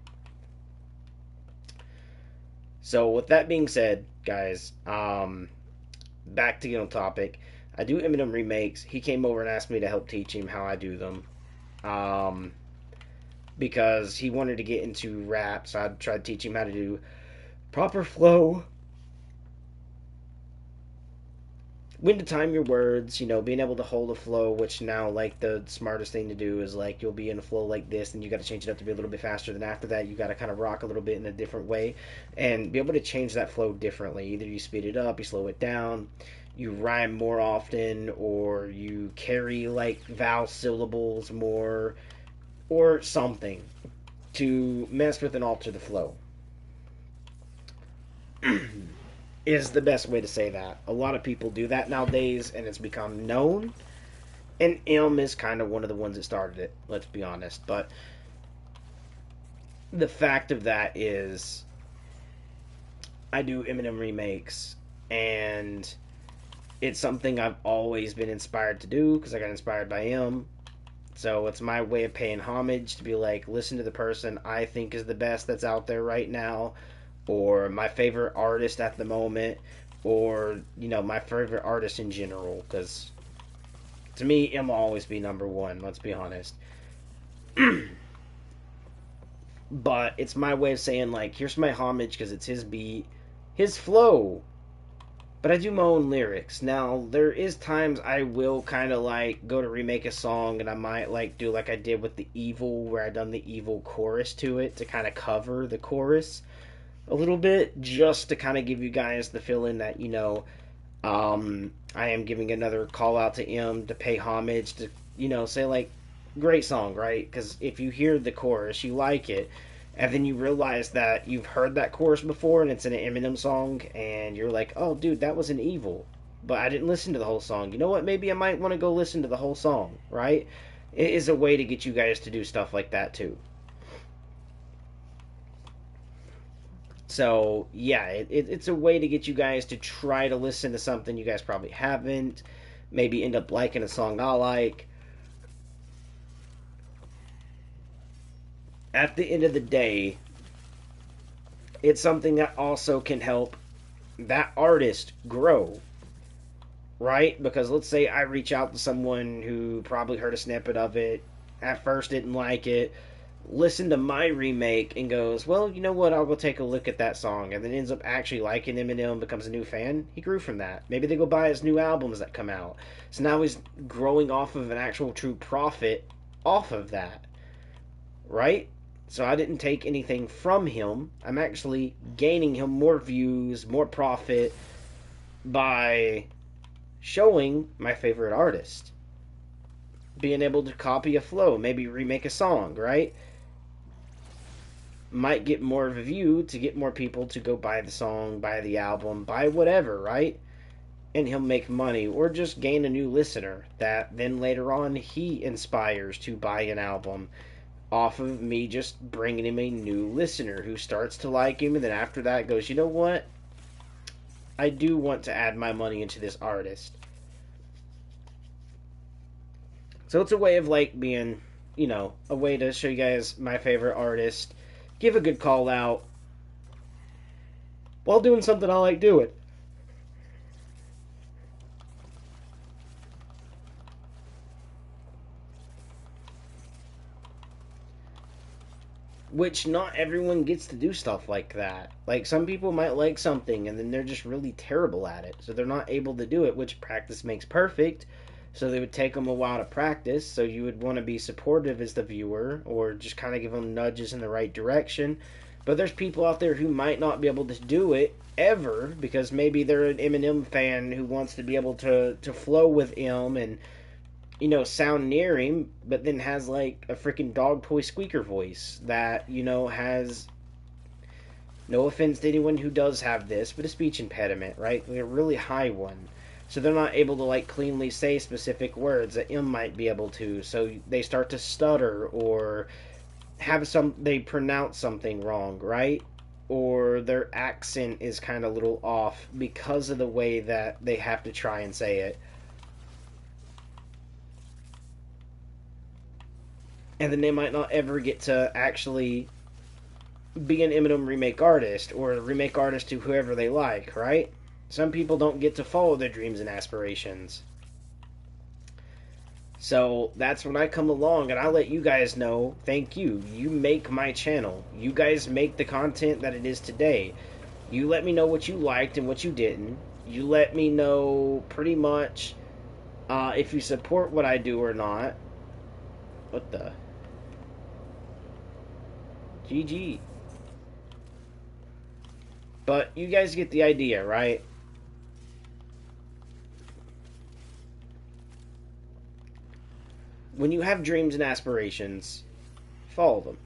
So, with that being said, guys, back to get on topic. I do Eminem remakes. He came over and asked me to help teach him how I do them. Because he wanted to get into rap, so I tried to teach him how to do proper flow, when to time your words, being able to hold a flow, which now, like, the smartest thing to do is, like, you'll be in a flow like this, and you got to change it up to be a little bit faster. Then after that, you got to kind of rock a little bit in a different way, and be able to change that flow differently. Either you speed it up, you slow it down, you rhyme more often, or you carry, like, vowel syllables more. or something to mess with and alter the flow. Is the best way to say that. A lot of people do that nowadays, and it's become known. And M is kind of one of the ones that started it, let's be honest. But the fact of that is, I do Eminem remakes, and it's something I've always been inspired to do because I got inspired by M. So it's my way of paying homage to be like, listen to the person I think is the best that's out there right now, or my favorite artist at the moment, or, you know, my favorite artist in general. Because to me, M will always be number one, let's be honest. But it's my way of saying, like, here's my homage because it's his beat, his flow. But I do my own lyrics. Now, there is times I will kind of like go to remake a song and I might like do like I did with the Evil, where I done the Evil chorus to it to kind of cover the chorus a little bit, just to kind of give you guys the feeling that, you know, I am giving another call out to M to pay homage to, you know, say like, great song, right? Because if you hear the chorus, you like it, and then you realize that you've heard that chorus before and it's in an Eminem song, and you're like, oh, dude, that was an Evil, but I didn't listen to the whole song. You know what? Maybe I might want to go listen to the whole song, right? It is a way to get you guys to do stuff like that too. So, yeah, it's a way to get you guys to try to listen to something you guys probably haven't. Maybe end up liking a song I like. At the end of the day, it's something that also can help that artist grow, right? Because let's say I reach out to someone who probably heard a snippet of it, at first didn't like it, listen to my remake and goes, well, you know what, I'll go take a look at that song, and then ends up actually liking Eminem and becomes a new fan. He grew from that. Maybe they go buy his new albums that come out. So now he's growing off of an actual true profit off of that, right? So I didn't take anything from him. I'm actually gaining him more views, more profit by showing my favorite artist. Being able to copy a flow, maybe remake a song, right? Might get more of a view to get more people to go buy the song, buy the album, buy whatever, right? And he'll make money, or just gain a new listener that then later on he inspires to buy an album off of me just bringing him a new listener who starts to like him, and then after that goes, you know what? I do want to add my money into this artist. So it's a way of like being, you know, a way to show you guys my favorite artist, give a good call out while doing something I like doing. Which not everyone gets to do stuff like that. Like some people might like something and then they're just really terrible at it. So they're not able to do it, which practice makes perfect. So they would take them a while to practice. So you would want to be supportive as the viewer or just kind of give them nudges in the right direction. But there's people out there who might not be able to do it ever because maybe they're an Eminem fan who wants to be able to flow with M and, you know, sound near him, but then has like a freaking dog toy squeaker voice that, you know, has, no offense to anyone who does have this, but a speech impediment, right? Like a really high one. So they're not able to like cleanly say specific words that M might be able to. So they start to stutter or they pronounce something wrong, right? Or their accent is kind of a little off because of the way that they have to try and say it. And then they might not ever get to actually be an Eminem remake artist or a remake artist to whoever they like, right? Some people don't get to follow their dreams and aspirations. So that's when I come along and I let you guys know, thank you. You make my channel. You guys make the content that it is today. You let me know what you liked and what you didn't. You let me know pretty much if you support what I do or not. What the? GG. But you guys get the idea, right? When you have dreams and aspirations, follow them.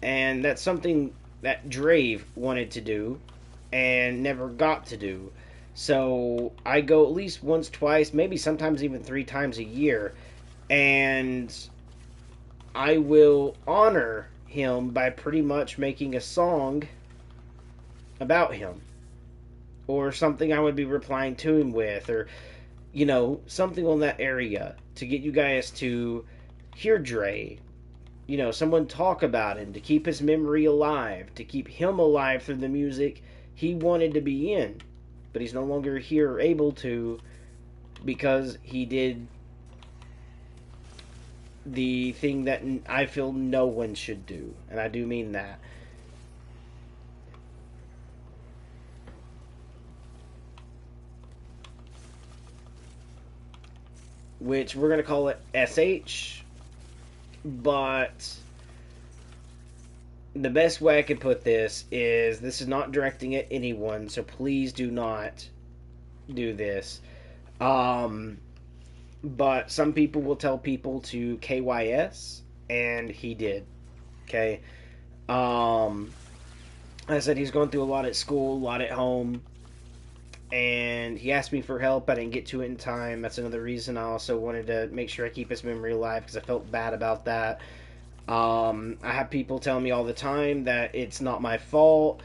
And that's something that Drave wanted to do and never got to do. So I go at least once, twice, maybe sometimes even 3 times a year, and I will honor him by pretty much making a song about him, or something I would be replying to him with, or something on that area to get you guys to hear Dre. Someone talk about him, to keep his memory alive, to keep him alive through the music he wanted to be in, but he's no longer here or able to, because he did the thing that I feel no one should do, and I do mean that. Which we're going to call it SH, but the best way I could put this is not directing at anyone, so please do not do this. But some people will tell people to KYS, and he did. Okay. I said he's going through a lot at school, a lot at home, and he asked me for help. I didn't get to it in time. That's another reason I also wanted to make sure I keep his memory alive, because I felt bad about that. I have people tell me all the time that it's not my fault,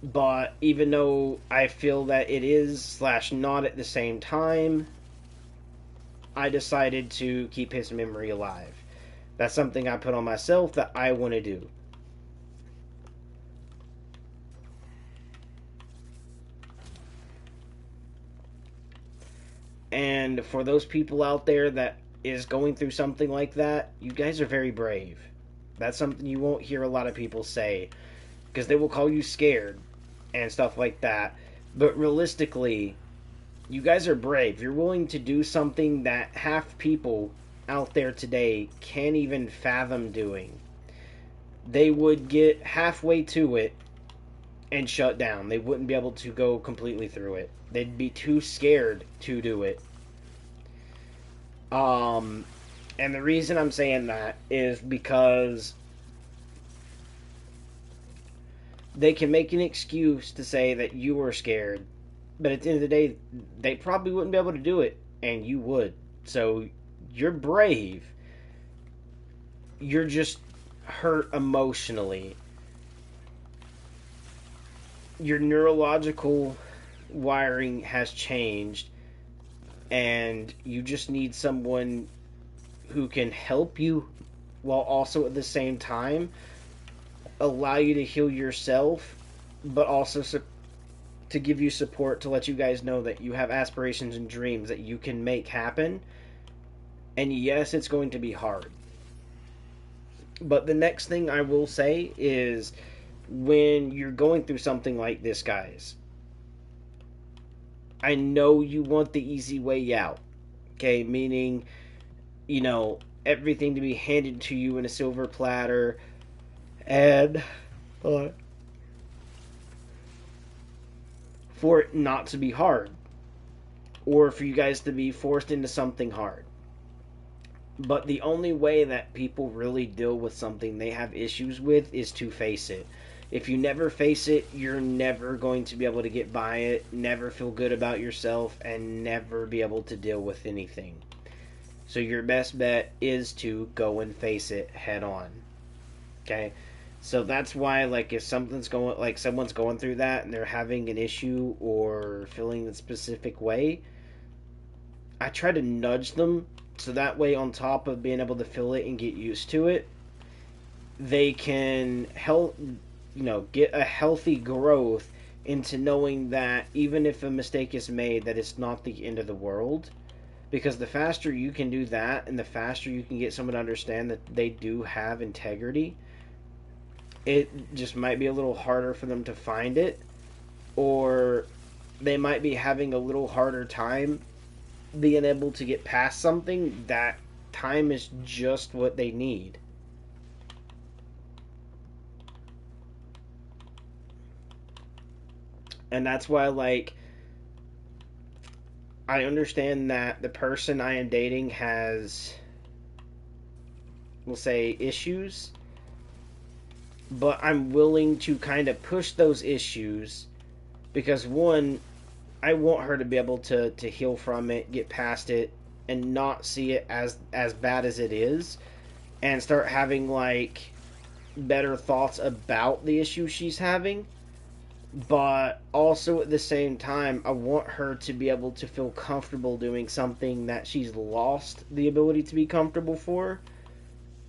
but even though I feel that it is / not at the same time, I decided to keep his memory alive. That's something I put on myself that I want to do. And for those people out there that is going through something like that, you guys are very brave. That's something you won't hear a lot of people say, because they will call you scared and stuff like that. But realistically, you guys are brave. You're willing to do something that half people out there today can't even fathom doing. They would get halfway to it and shut down. They wouldn't be able to go completely through it. They'd be too scared to do it. And the reason I'm saying that is because they can make an excuse to say that you were scared, but at the end of the day, they probably wouldn't be able to do it, and you would. So you're brave. You're just hurt emotionally. Your neurological wiring has changed, and you just need someone who can help you while also at the same time allow you to heal yourself, but also to give you support, to let you guys know that you have aspirations and dreams that you can make happen. And yes, it's going to be hard. But the next thing I will say is, when you're going through something like this, guys, I know you want the easy way out. Okay, meaning, everything to be handed to you in a silver platter, and for it not to be hard, or for you guys to be forced into something hard. But the only way that people really deal with something they have issues with is to face it. If you never face it, you're never going to be able to get by it, never feel good about yourself, and never be able to deal with anything. So your best bet is to go and face it head on. Okay? So that's why, if someone's going through that and they're having an issue or feeling a specific way, I try to nudge them, so that way, on top of being able to feel it and get used to it, they can get a healthy growth into knowing that even if a mistake is made, that it's not the end of the world. Because the faster you can do that, and the faster you can get someone to understand that they do have integrity, it just might be a little harder for them to find it, or they might be having a little harder time being able to get past something. That time is just what they need. And that's why, I understand that the person I am dating has we'll say, issues, but I'm willing to kind of push those issues because, one, I want her to be able to heal from it, get past it, and not see it as bad as it is, and start having like better thoughts about the issue she's having. But also at the same time, I want her to be able to feel comfortable doing something that she's lost the ability to be comfortable for,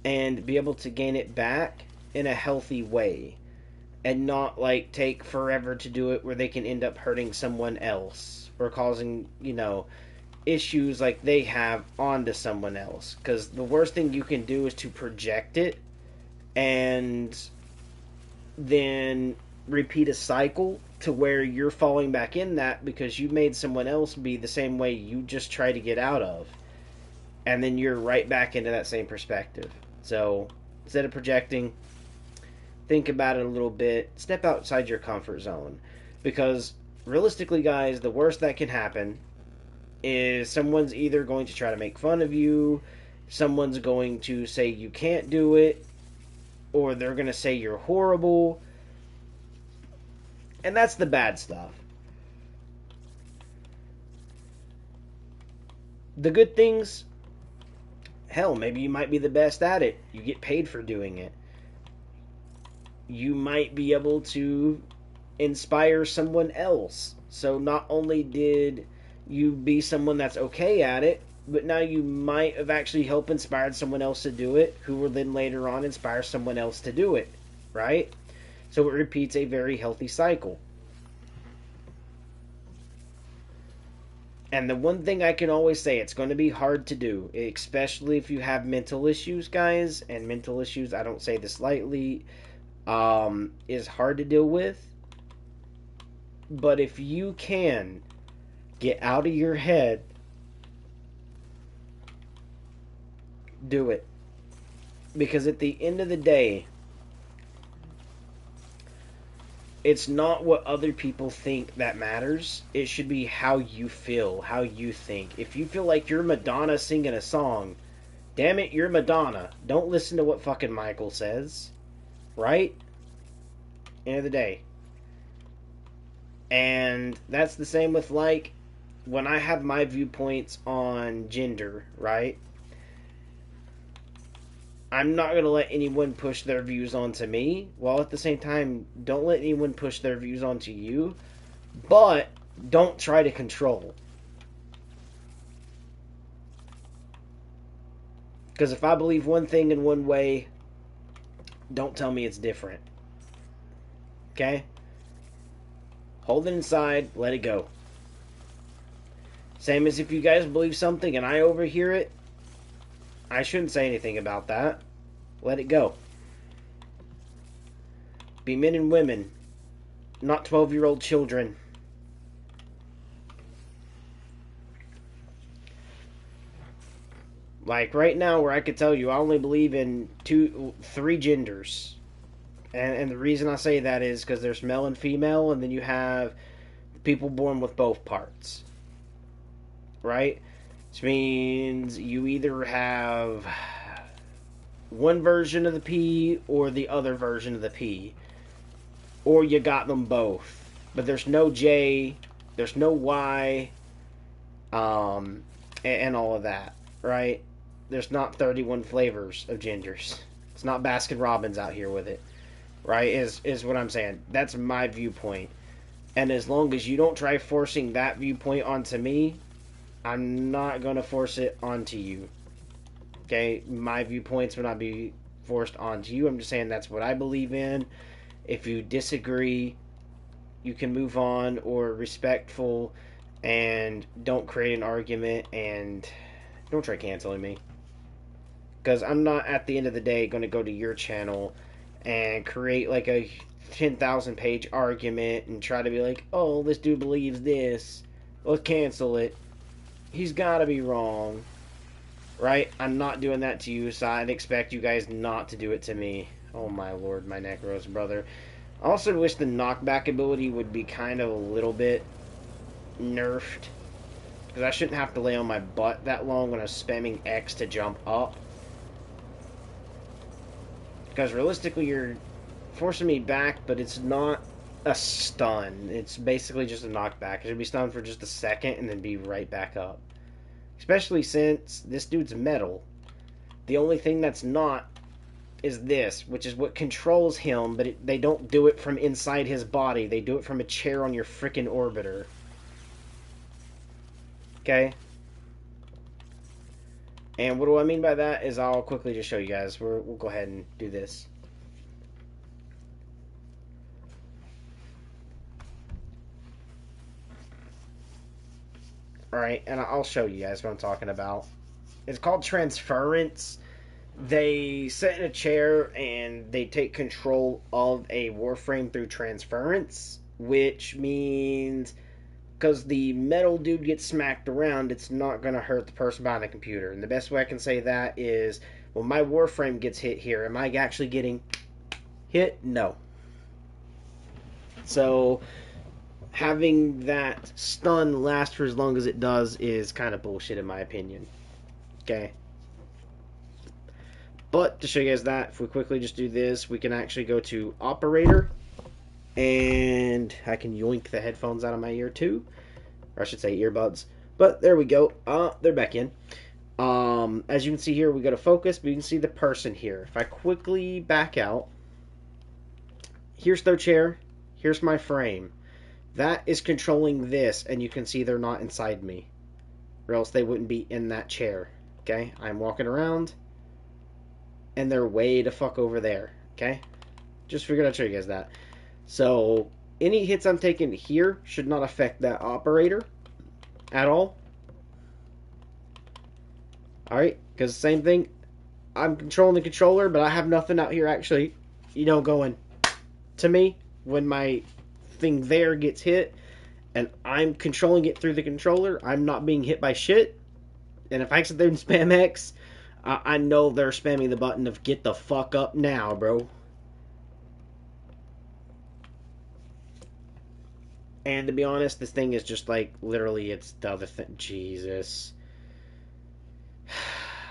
and be able to gain it back in a healthy way, and not like take forever to do it where they can end up hurting someone else or causing, issues like they have onto someone else. Because the worst thing you can do is to project it and then repeat a cycle to where you're falling back in that because you made someone else be the same way you just try to get out of, and then you're right back into that same perspective. So instead of projecting, think about it a little bit, step outside your comfort zone, because realistically, guys, the worst that can happen is someone's either going to try to make fun of you, someone's going to say you can't do it, or they're going to say you're horrible. And that's the bad stuff. The good things, hell, maybe you might be the best at it. You get paid for doing it. You might be able to inspire someone else. So not only did you be someone that's okay at it, but now you might have actually helped inspire someone else to do it, who will then later on inspire someone else to do it, right? So it repeats a very healthy cycle. And the one thing I can always say, it's going to be hard to do, especially if you have mental issues, guys. And mental issues, I don't say this lightly, is hard to deal with. But if you can get out of your head, do it. Because at the end of the day, it's not what other people think that matters. It should be how you feel, how you think. If you feel like you're Madonna singing a song, damn it, you're Madonna. Don't listen to what fucking Michael says. Right? End of the day. And that's the same with, like, when I have my viewpoints on gender, right? I'm not going to let anyone push their views onto me, while at the same time, don't let anyone push their views onto you, but don't try to control. Because if I believe one thing in one way, don't tell me it's different. Okay? Hold it inside, let it go. Same as if you guys believe something and I overhear it, I shouldn't say anything about that. Let it go. Be men and women, not 12-year-old children. Like right now, where I could tell you I only believe in three genders. And the reason I say that is because there's male and female, and then you have people born with both parts. Right? Which means you either have one version of the P or the other version of the P. Or you got them both. But there's no J, there's no Y, and all of that. Right? There's not 31 flavors of genders. It's not Baskin Robbins out here with it. Right? Is what I'm saying. That's my viewpoint. And as long as you don't try forcing that viewpoint onto me, I'm not going to force it onto you. Okay? My viewpoints will not be forced onto you. I'm just saying that's what I believe in. If you disagree, you can move on, or respectful, and don't create an argument, and don't try canceling me. Because I'm not, at the end of the day, going to go to your channel and create like a 10,000 page argument and try to be like, oh, this dude believes this, let's cancel it. He's got to be wrong. Right? I'm not doing that to you, so I'd expect you guys not to do it to me. Oh my lord, my Necros brother. I also wish the knockback ability would be kind of a little bit nerfed. Because I shouldn't have to lay on my butt that long when I was spamming X to jump up. Because realistically, you're forcing me back, but it's not a stun. It's basically just a knockback. It should be stunned for just a second and then be right back up. Especially since this dude's metal. The only thing that's not is this, which is what controls him, but they don't do it from inside his body. They do it from a chair on your frickin' orbiter. Okay? And what do I mean by that is I'll quickly just show you guys. We'll go ahead and do this. Alright, and I'll show you guys what I'm talking about. It's called transference. They sit in a chair and they take control of a Warframe through transference, which means because the metal dude gets smacked around, it's not going to hurt the person behind the computer. And the best way I can say that is when my Warframe gets hit here, am I actually getting hit? No. So having that stun last for as long as it does is kind of bullshit in my opinion. Okay. But to show you guys that, if we quickly just do this, we can actually go to operator, and I can yoink the headphones out of my ear too, or I should say earbuds. But there we go. They're back in. As you can see here, we go to focus, but you can see the person here. If I quickly back out, here's their chair, here's my frame. That is controlling this, and you can see they're not inside me, or else they wouldn't be in that chair. Okay, I'm walking around, and they're way the fuck over there. Okay, just figured I'd show you guys that. So any hits I'm taking here should not affect that operator at all. Alright, because same thing, I'm controlling the controller, but I have nothing out here actually, going to me when my thing there gets hit, and I'm controlling it through the controller. I'm not being hit by shit. And if I sit there and spam X, I know they're spamming the button of get the fuck up now, bro. And to be honest, this thing is just like, literally, it's the other thing. Jesus.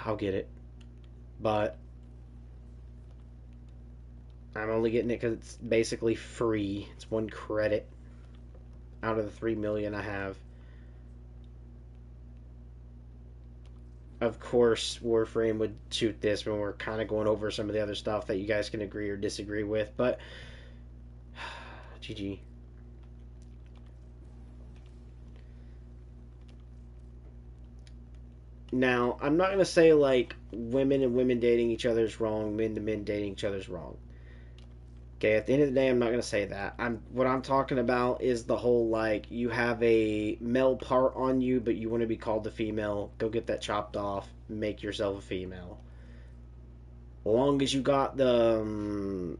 I'll get it. But I'm only getting it because it's basically free. It's 1 credit out of the 3 million I have. Of course, Warframe would shoot this when we're kind of going over some of the other stuff that you guys can agree or disagree with. But, GG. Now, I'm not going to say, like, women and women dating each other is wrong, men to men dating each other is wrong. Okay, at the end of the day, I'm not going to say that. What I'm talking about is the whole, like, you have a male part on you, but you want to be called a female. Go get that chopped off. Make yourself a female. As long as you got the,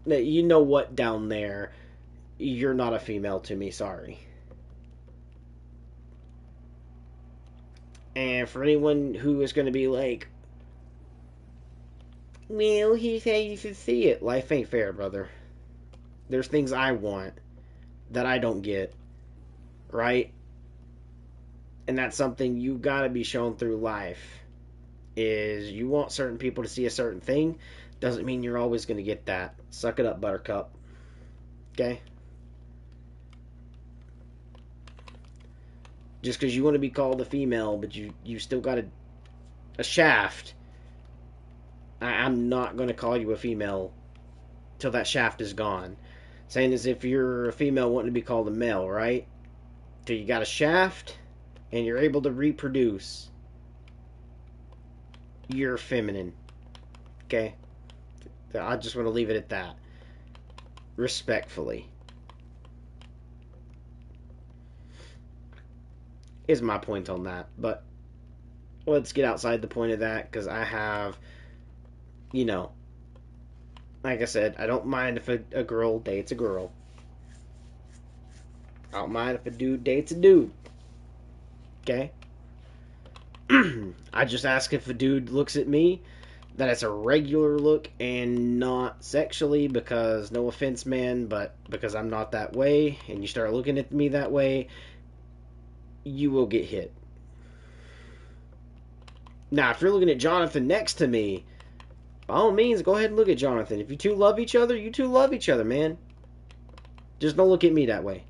you know what down there, you're not a female to me, sorry. And for anyone who is going to be like, well, he said you should see it. Life ain't fair, brother. There's things I want that I don't get, right? And that's something you gotta be shown through life. Is you want certain people to see a certain thing, doesn't mean you're always going to get that. Suck it up, buttercup. Okay? Just because you want to be called a female, but you still got a shaft, I'm not going to call you a female till that shaft is gone. Same as if you're a female wanting to be called a male, right? Till you got a shaft and you're able to reproduce, you're feminine. Okay? I just want to leave it at that. Respectfully. Is my point on that. But let's get outside the point of that, because I have, like I said, I don't mind if a girl dates a girl. I don't mind if a dude dates a dude. Okay? I just ask if a dude looks at me that it's a regular look and not sexually, because no offense, man, but because I'm not that way, and you start looking at me that way, you will get hit. Now, if you're looking at Jonathan next to me, By all means, go ahead and look at Jonathan. If you two love each other, you two love each other, man. Just don't look at me that way.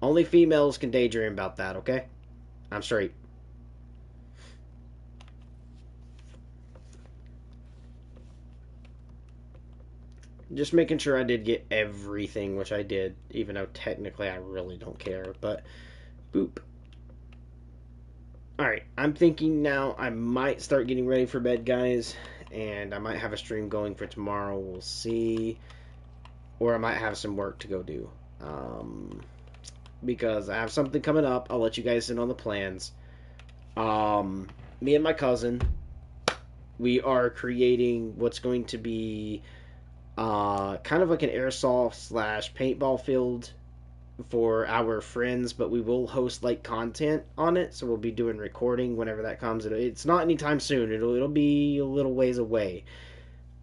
Only females can daydream about that, okay? I'm straight. Just making sure I did get everything, which I did, even though technically I really don't care, but boop. Alright, I'm thinking now I might start getting ready for bed, guys, and I might have a stream going for tomorrow, we'll see, or I might have some work to go do, because I have something coming up. I'll let you guys in on the plans. Me and my cousin, we are creating what's going to be kind of like an airsoft slash paintball field for our friends, but we will host like content on it, so we'll be doing recording whenever that comes. It's not anytime soon. It'll be a little ways away,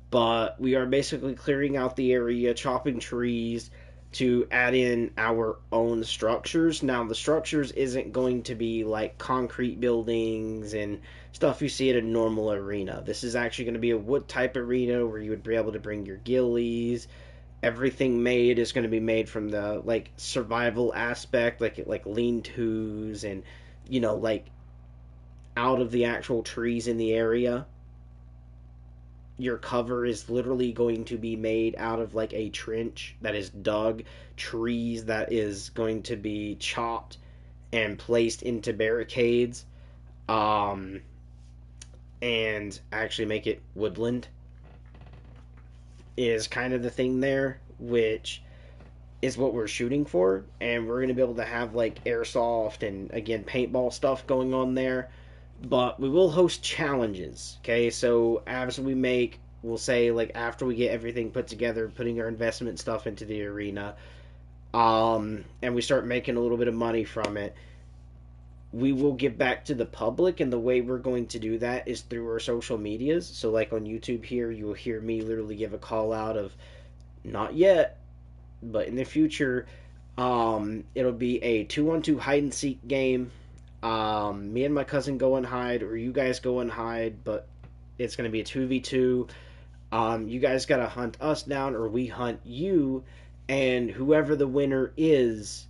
but we are basically clearing out the area, chopping trees to add in our own structures. Now the structures isn't going to be like concrete buildings and stuff you see at a normal arena. This is actually going to be a wood type arena where you would be able to bring your ghillies. Everything made is going to be made from the like survival aspect, like lean-tos and like out of the actual trees in the area. Your cover is literally going to be made out of like a trench that is dug, trees that is going to be chopped and placed into barricades, and actually make it woodland is kind of the thing there, which is what we're shooting for. And we're going to be able to have like airsoft and again paintball stuff going on there, but we will host challenges. Okay, so as we make, we'll say like after we get everything put together, putting our investment stuff into the arena, and we start making a little bit of money from it, we will give back to the public. And the way we're going to do that is through our social medias. So like on YouTube here, you will hear me literally give a call out of, not yet, but in the future, it'll be a 2-on-2 hide and seek game. Me and my cousin go and hide, or you guys go and hide, but it's going to be a 2v2. You guys got to hunt us down, or we hunt you, and whoever the winner is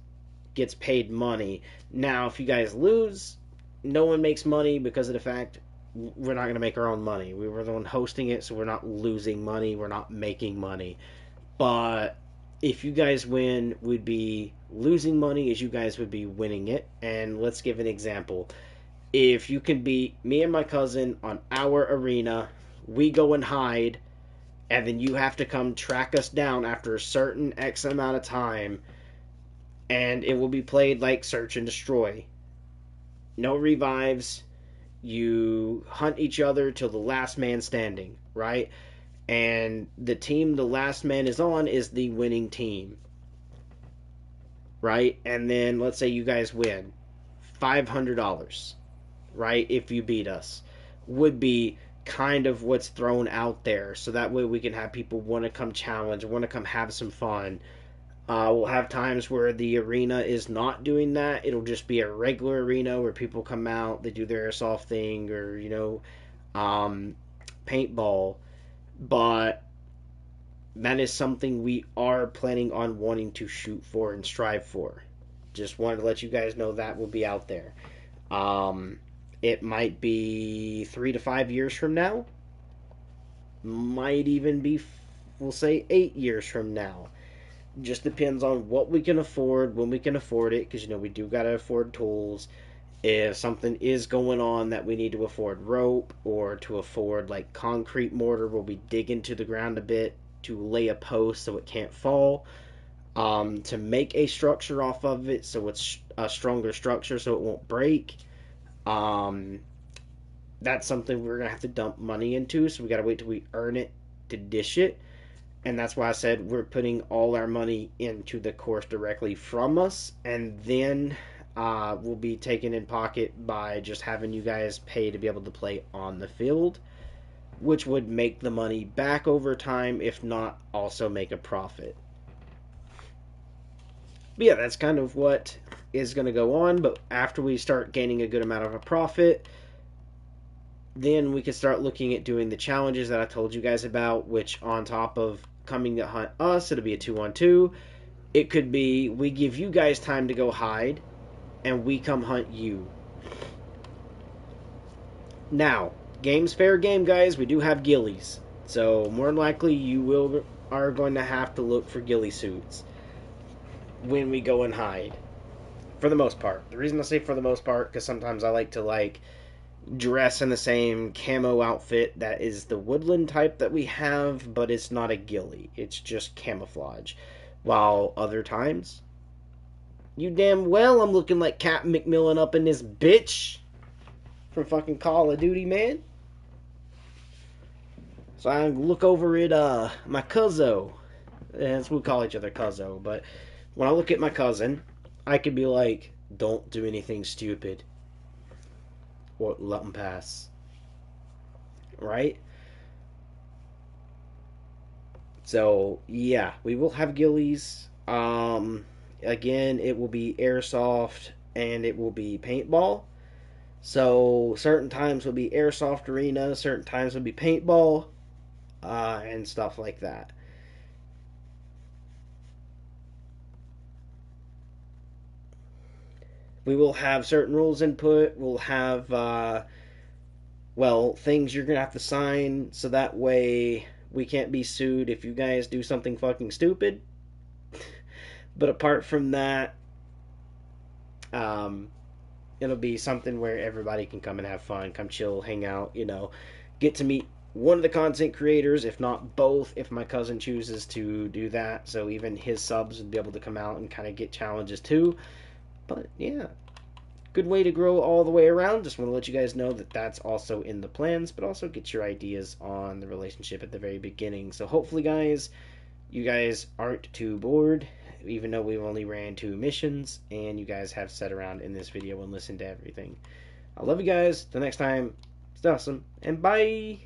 gets paid money. Now, if you guys lose, no one makes money because of the fact we're not going to make our own money. We were the one hosting it, so we're not losing money. We're not making money. But if you guys win, we'd be losing money as you guys would be winning it. And let's give an example. If you can beat me and my cousin on our arena, we go and hide, and then you have to come track us down after a certain X amount of time, and it will be played like search and destroy. No revives. You hunt each other till the last man standing, right? And the team the last man is on is the winning team, right? And then let's say you guys win $500, right? If you beat us, would be kind of what's thrown out there, so that way we can have people want to come challenge, want to come have some fun. We'll have times where the arena is not doing that. It'll just be a regular arena where people come out, they do their airsoft thing, or paintball. But that is something we are planning on wanting to shoot for and strive for. Just wanted to let you guys know that will be out there. It might be 3 to 5 years from now. Might even be, we'll say, 8 years from now. Just depends on what we can afford, when we can afford it, because we do gotta afford tools. If something is going on that we need to afford rope, or to afford like concrete mortar where we dig into the ground a bit to lay a post so it can't fall, to make a structure off of it so it's a stronger structure so it won't break, that's something we're gonna have to dump money into, so we gotta wait till we earn it to dish it. And that's why I said we're putting all our money into the course directly from us, and then we'll be taken in pocket by just having you guys pay to be able to play on the field, which would make the money back over time, if not also make a profit. But yeah, that's kind of what is going to go on. But after we start gaining a good amount of a profit, then we can start looking at doing the challenges that I told you guys about, which on top of coming to hunt us, it'll be a 2-on-2. It could be we give you guys time to go hide, and we come hunt you. Now, game's fair game, guys. We do have ghillies, so more than likely are going to have to look for ghillie suits when we go and hide. For the most part. The reason I say for the most part, because sometimes I like to dress in the same camo outfit that is the woodland type that we have, but it's not a ghillie. It's just camouflage. While other times, you damn well I'm looking like Captain McMillan up in this bitch from fucking Call of Duty, man. So I look over at my cuzzo. As we call each other cuzzo, but when I look at my cousin, I could be like, don't do anything stupid. Or let them pass. Right? So, yeah, we will have ghillies. Again, it will be airsoft and it will be paintball. So, certain times will be airsoft arena, certain times will be paintball, and stuff like that. We will have certain rules input. We'll have, things you're going to have to sign so that way we can't be sued if you guys do something fucking stupid. But apart from that, it'll be something where everybody can come and have fun, come chill, hang out, get to meet one of the content creators, if not both, if my cousin chooses to do that. So even his subs would be able to come out and kind of get challenges too. But yeah, good way to grow all the way around. Just want to let you guys know that that's also in the plans, but also get your ideas on the relationship at the very beginning. So hopefully, guys, you guys aren't too bored, even though we've only ran 2 missions, and you guys have sat around in this video and listened to everything. I love you guys. Till next time, stay awesome, and bye!